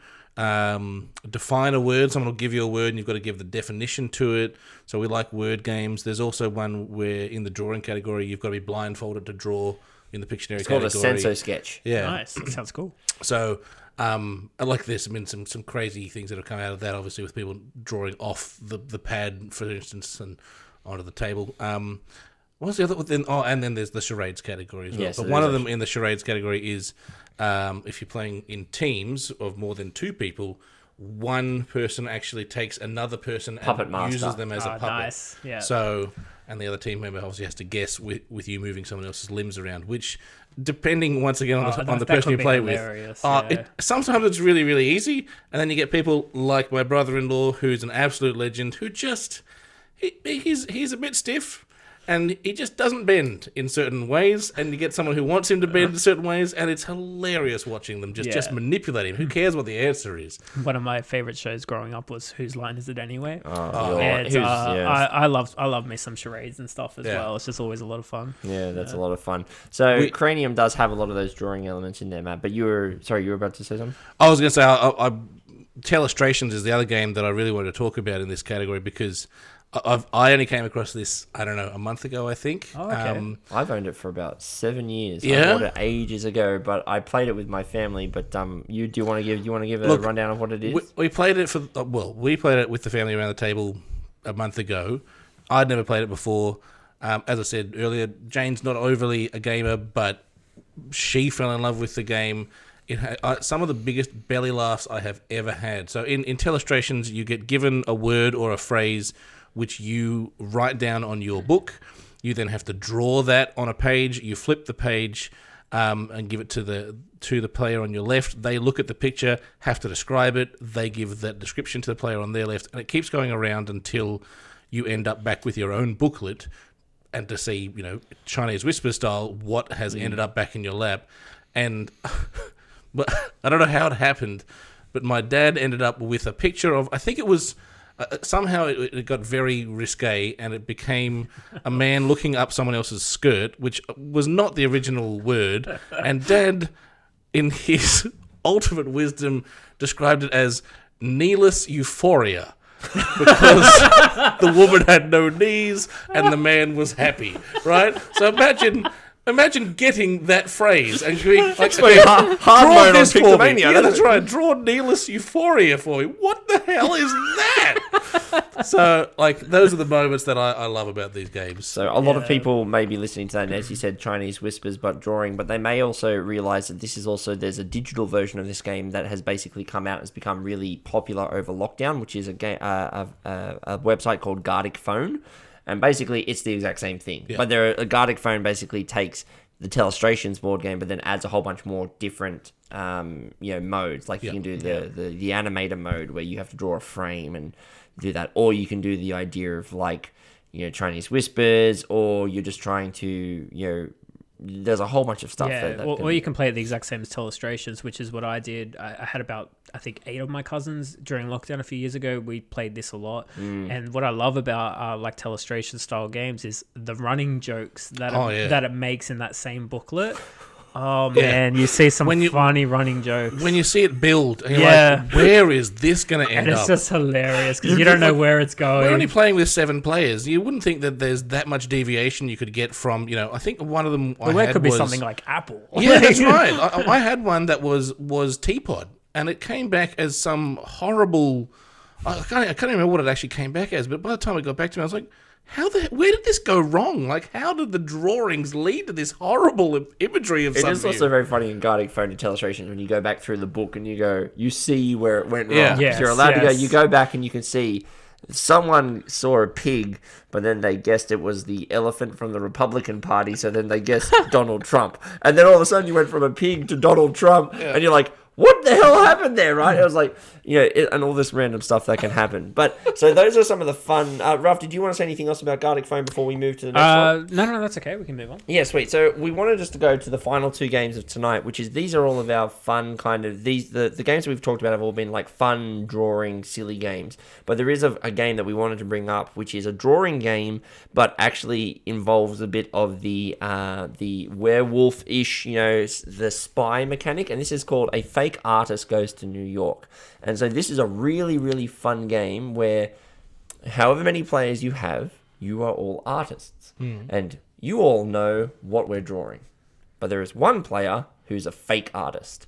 define a word. Someone will give you a word and you've got to give the definition to it. So we like word games. There's also one where in the drawing category you've got to be blindfolded to draw. In the Pictionary category. It's called a Senso sketch. Yeah. Nice. That sounds cool. So, like there's been some crazy things that have come out of that, obviously, with people drawing off the pad, for instance, and onto the table. What's the other? And then there's the charades category as well. Yes, but one of them in the charades category is if you're playing in teams of more than two people, one person actually takes another person and uses them as a puppet. Nice. Yeah. So, and the other team member obviously has to guess with you moving someone else's limbs around, which, depending once again on the person you play with, sometimes it's really, really easy. And then you get people like my brother-in-law, who's an absolute legend, who just, he's a bit stiff. And he just doesn't bend in certain ways, and you get someone who wants him to bend in certain ways, and it's hilarious watching them just manipulate him. Who cares what the answer is? One of my favorite shows growing up was Whose Line Is It Anyway? I love me some charades and stuff as well. It's just always a lot of fun. Yeah, that's a lot of fun. So Cranium does have a lot of those drawing elements in there, Matt. But you were about to say something? I was going to say, Telestrations is the other game that I really wanted to talk about in this category because I only came across this, I don't know, a month ago, I think. Oh, okay. I've owned it for about 7 years. Yeah? I bought it ages ago, but I played it with my family. But you want to give a rundown of what it is? We played it we played it with the family around the table a month ago. I'd never played it before. As I said earlier, Jane's not overly a gamer, but she fell in love with the game. It had some of the biggest belly laughs I have ever had. So in Telestrations, you get given a word or a phrase which you write down on your book, You then have to draw that on a page. You flip the page and give it to the player on your left. They look at the picture, have to describe it. They give that description to the player on their left, and it keeps going around until you end up back with your own booklet, and to see, Chinese Whisper style, what has ended up back in your lap. And but I don't know how it happened, but my dad ended up with a picture of, I think it was, somehow it got very risque, and it became a man looking up someone else's skirt, which was not the original word. And Dad, in his ultimate wisdom, described it as kneeless euphoria, because the woman had no knees and the man was happy, right? So imagine getting that phrase and going like, hard mode on Pictomania. Yeah, that's right. Draw kneeless euphoria for me. What the hell is that? So, those are the moments that I love about these games. So a lot of people may be listening to that, and as you said, Chinese Whispers, but drawing. But they may also realize that there's a digital version of this game that has basically come out and has become really popular over lockdown, which is a website called Gardic Phone. And basically, it's the exact same thing. Yeah. But a Gardic Phone basically takes the Telestrations board game, but then adds a whole bunch more different, modes. Like you can do the animator mode where you have to draw a frame and do that, or you can do the idea of Chinese Whispers, or you're just trying to there's a whole bunch of stuff. Yeah, or you can play it the exact same as Telestrations, which is what I did. I had about, I think, 8 of my cousins during lockdown a few years ago. We played this a lot. And what I love about Telestration style games is the running jokes that it makes in that same booklet. Oh, man, you see some funny running jokes. When you see it build, and you're like, where is this going to end up? And it's just hilarious, because you don't know where it's going. We're only playing with 7 players. You wouldn't think that there's that much deviation you could get from, I think one of them could be something like Apple. Yeah, that's right. I had one that was Teapot, and it came back as some horrible... I can't remember what it actually came back as, but by the time it got back to me, I was like... where did this go wrong? How did the drawings lead to this horrible imagery of something? It is also very funny in Gardic Phone and Telestrations when you go back through the book and you see where it went wrong. Yes, you're allowed to go. You go back and you can see someone saw a pig, but then they guessed it was the elephant from the Republican Party, so then they guessed Donald Trump. And then all of a sudden you went from a pig to Donald Trump, and you're like, what the hell happened there, right? It was like, and all this random stuff that can happen. But, so those are some of the fun... Ralph, did you want to say anything else about Gardic Phone before we move to the next one? No, that's okay. We can move on. Yeah, sweet. So we wanted just to go to the final 2 games of tonight, which is, these are all of our fun kind of... The games that we've talked about have all been like fun, drawing, silly games. But there is a game that we wanted to bring up, which is a drawing game, but actually involves a bit of the werewolf-ish, the spy mechanic. And this is called A Fake Artist Goes to New York. And so this is a really, really fun game where however many players you have, you are all artists. And you all know what we're drawing. But there is one player who's a fake artist,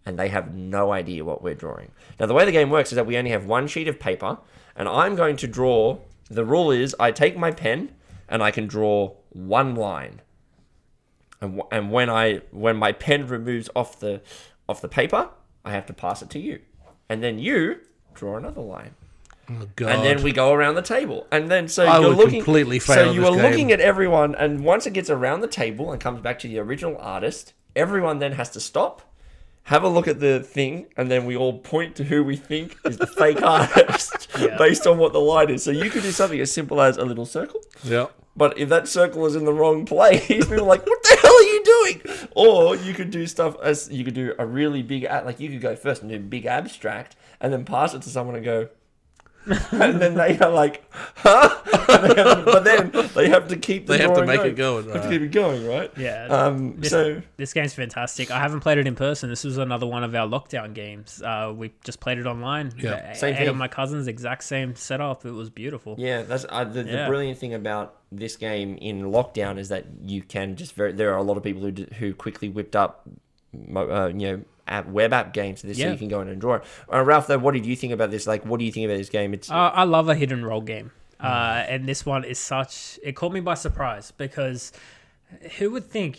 and they have no idea what we're drawing. Now, the way the game works is that we only have one sheet of paper, and I'm going to draw... The rule is I take my pen, and I can draw one line. And when my pen removes off the paper, I have to pass it to you. And then you draw another line. Oh, God. And then we go around the table. And then I would completely fail So you are this looking game. at everyone, and once it gets around the table and comes back to the original artist, everyone then has to stop, have a look at the thing, and then we all point to who we think is the fake artist based on what the line is. So you could do something as simple as a little circle. Yeah. But if that circle is in the wrong place, people are like, what the hell are you doing? Or you could do stuff as you could do a really big, you could go first and do big abstract and then pass it to someone and go, and then they are like, huh? But then they have to keep the They have to make going. it going, They have to right. keep it going, right? Yeah. This game's fantastic. I haven't played it in person. This was another one of our lockdown games. We just played it online. Yeah. Same 8 thing. of my cousins, exact same setup. It was beautiful. Yeah, that's the brilliant thing about this game in lockdown is that you can just there are a lot of people who quickly whipped up, web app games so you can go in and draw it. Ralph, though, what did you think about this? What do you think about this game? I love a hidden role game. And this one is it caught me by surprise because who would think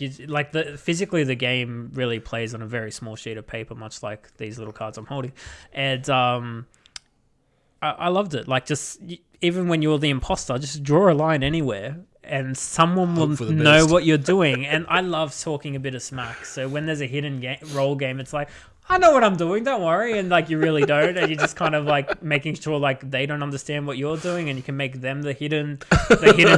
physically the game really plays on a very small sheet of paper, much like these little cards I'm holding. And I loved it. Even when you're the imposter, just draw a line anywhere and someone will Hope for the know best. what you're doing. And I love talking a bit of smack. So when there's a hidden role game, it's like, I know what I'm doing, don't worry. And like, you really don't. And you're just kind of like making sure like they don't understand what you're doing, and you can make them the hidden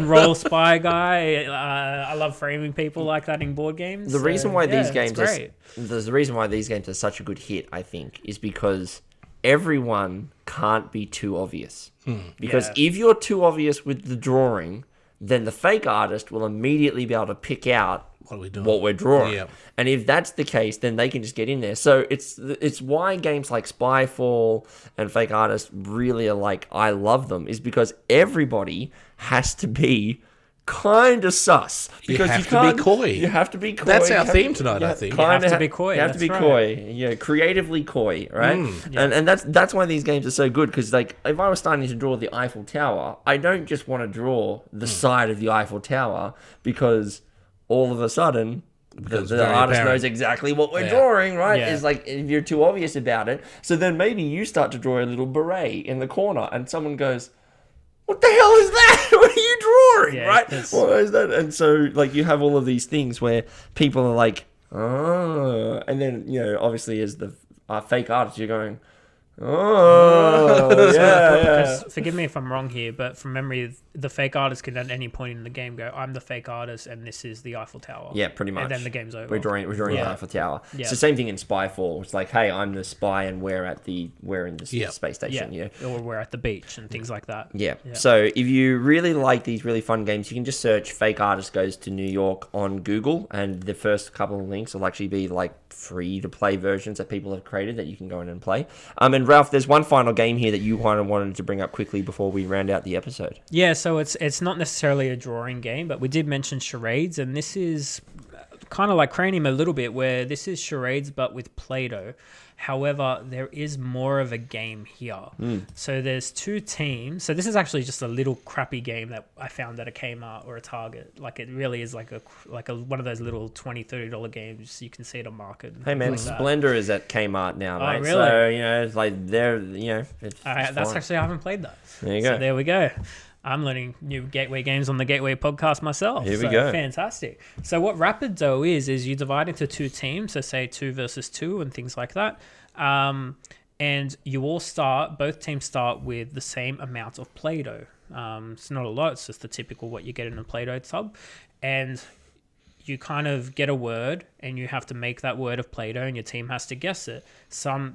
role spy guy. I love framing people like that in board games. The reason why these games it's great. the reason why these games are such a good hit, I think, is because everyone can't be too obvious. Because if you're too obvious with the drawing, then the fake artist will immediately be able to pick out what we're drawing. Yeah. And if that's the case, then they can just get in there. So it's why games like Spyfall and Fake Artist really are like, I love them, is because everybody has to be kind of sus. Because you have to be coy. You have to be coy. That's our theme tonight, I think. You have to be coy. You have to be coy. Yeah, creatively coy, right? And that's why these games are so good, because like if I was starting to draw the Eiffel Tower, I don't just want to draw the side of the Eiffel Tower, because all of a sudden the artist apparent. knows exactly what we're drawing, right? Yeah. It's like if you're too obvious about it. So then maybe you start to draw a little beret in the corner and someone goes, what the hell is that? What are you drawing? Yeah, right? What is that? And so like you have all of these things where people are like, oh, and then, you know, obviously as the fake artist, you're going, oh, yeah. Because, forgive me if I'm wrong here, but from memory, the fake artist can at any point in the game go, I'm the fake artist and this is the Eiffel Tower. Yeah, pretty much. And then the game's over. We're drawing the Eiffel Tower. Yeah. It's the same thing in Spyfall. It's like, hey, I'm the spy and we're in the space station. Yeah. Or we're at the beach and things like that. Yeah. So if you really like these really fun games, you can just search Fake Artist Goes to New York on Google, and the first couple of links will actually be like free to play versions that people have created that you can go in and play. And Ralph, there's one final game here that you kind of wanted to bring up quickly before we round out the episode. Yeah, so it's not necessarily a drawing game, but we did mention charades, and this is kind of like Cranium a little bit, where this is charades but with Play-Doh. However, there is more of a game here. So there's two teams. So this is actually just a little crappy game that I found at a Kmart or a Target. Like it really is like a one of those little $20, $30 games you can see at a market. Hey man, like that. Splendor is at Kmart now, mate. really? So, you know, it's like they're, you know, it's That's fine. actually, I haven't played that. There you go. So there we go. I'm learning new Gateway games on the Gateway podcast myself. Here we go. Fantastic. So what Rapid Dough is you divide into two teams, so say 2 versus 2 and things like that. And you all both teams start with the same amount of Play-Doh. It's not a lot, it's just the typical what you get in a Play-Doh tub. And you kind of get a word and you have to make that word of Play-Doh and your team has to guess it.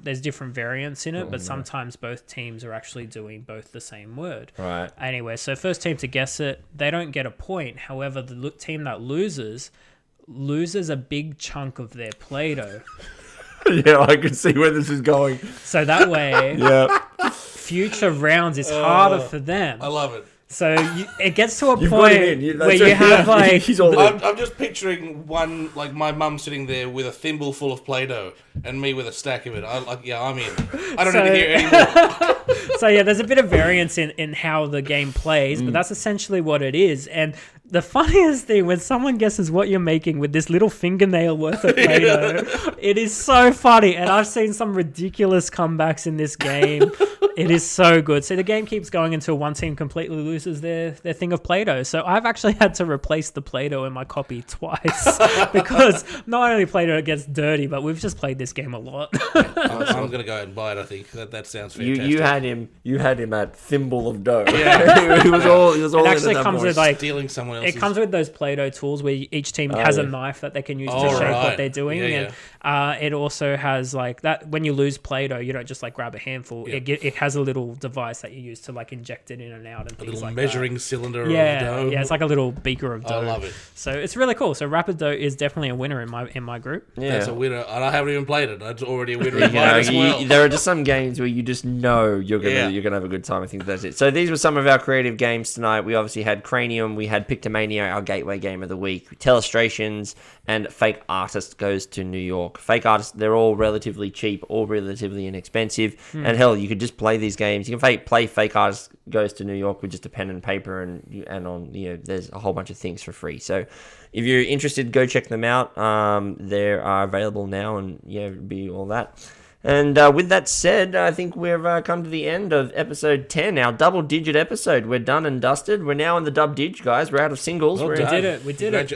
There's different variants in it, but sometimes both teams are actually doing both the same word. Right. Anyway, so first team to guess it, they don't get a point. However, the team that loses a big chunk of their Play-Doh. Yeah, I can see where this is going. So that way, future rounds is harder for them. I love it. So it gets to a You've point got him in. where you have like... He's all in. I'm just picturing one, like my mum sitting there with a thimble full of Play-Doh and me with a stack of it. I'm in. I don't need to hear anymore. So yeah, there's a bit of variance in how the game plays, but that's essentially what it is. And the funniest thing, when someone guesses what you're making with this little fingernail worth of Play-Doh, it is so funny. And I've seen some ridiculous comebacks in this game. It is so good. So the game keeps going until one team completely loses their thing of Play-Doh. So I've actually had to replace the Play-Doh in my copy twice because not only Play-Doh gets dirty, but we've just played this game a lot. I'm going to go ahead and buy it, I think. That sounds fantastic. You had him at thimble of dough. Yeah. he was all It in actually at that comes point. with like... Stealing someone else's. It comes with those Play-Doh tools where each team has a knife that they can use to shape what they're doing. And it also has like that when you lose Play-Doh, you don't just like grab a handful. Yeah. It has a little device that you use to like inject it in and out and things little like measuring cylinder that. of dough. Yeah, it's like a little beaker of dough. I love it. So it's really cool. So Rapid Dough is definitely a winner in my group. Yeah. That's a winner. And I haven't even played it. It's already a winner in mine as well. There are just some games where you just know you're gonna have a good time. I think that's it. So these were some of our creative games tonight. We obviously had Cranium, we had Pictomania, our gateway game of the week, Telestrations, and Fake Artist Goes to New York. Fake Artists, they're all relatively cheap, all relatively inexpensive, and hell, you could just play these games. You can play Fake Artist Goes to New York with just a pen and paper, and on there's a whole bunch of things for free. So if you're interested, go check them out. They are available now, and it'd be all that. And with that said, I think we've come to the end of episode 10, our double-digit episode. We're done and dusted. We're now in the dub-dig, guys. We're out of singles. Well We done. did it. We did it.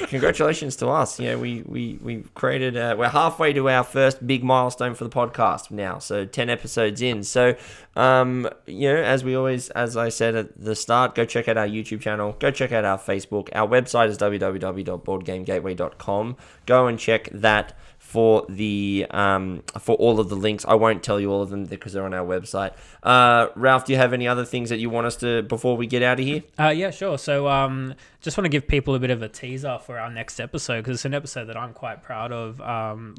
Congratulations to us. You know, we've created. We're halfway to our first big milestone for the podcast now. So 10 episodes in. So, you know, as I said at the start, go check out our YouTube channel. Go check out our Facebook. Our website is www.boardgamegateway.com. Go and check that for the for all of the links. I won't tell you all of them because they're on our website. Ralph, do you have any other things that you want us to before we get out of here? Yeah, sure. So just want to give people a bit of a teaser for our next episode because it's an episode that I'm quite proud of.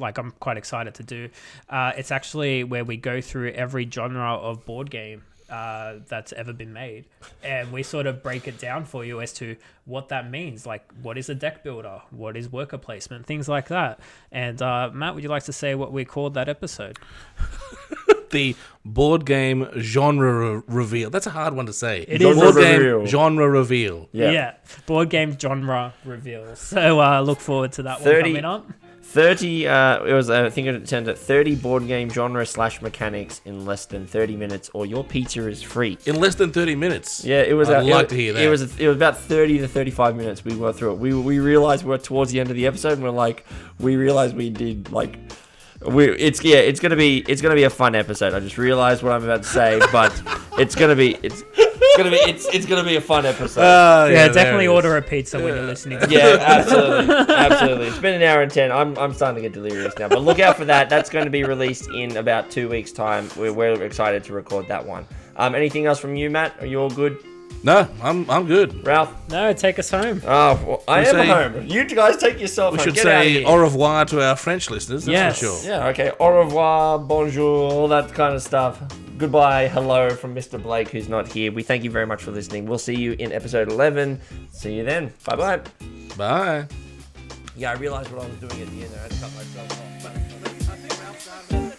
Like I'm quite excited to do. It's actually where we go through every genre of board game that's ever been made, and we sort of break it down for you as to what that means, like what is a deck builder, what is worker placement, things like that. And Matt, would you like to say what we called that episode? The board game genre reveal. That's a hard one to say. It is. Board Reveal. game genre reveal. Yeah, board game genre reveal. So look forward to that 30 one coming up. 30, it was, I think it turned at 30 board game genre / mechanics in less than 30 minutes, or your pizza is free. In less than 30 minutes. Yeah, it was. I'd like to hear that. It was about 30 to 35 minutes we were through it. We realized we're towards the end of the episode, and we're like, we realized we did like. It's gonna be a fun episode. I just realized what I'm about to say, but it's gonna be a fun episode. Yeah, definitely order a pizza when you're listening. Yeah, absolutely. It's been an hour and 10. I'm starting to get delirious now, but look out for that. That's going to be released in about 2 weeks' time. We're excited to record that one. Anything else from you, Matt? Are you all good? No, I'm good. Ralph? No, take us home. Oh, well, I am say- home. You guys take yourself We home. should Get out of say here. au revoir to our French listeners, that's Yes. for sure. Yeah, okay. Au revoir, bonjour, all that kind of stuff. Goodbye, hello from Mr. Blake, who's not here. We thank you very much for listening. We'll see you in episode 11. See you then. Bye-bye. Bye. Yeah, I realized what I was doing at the end there. I had to cut myself off.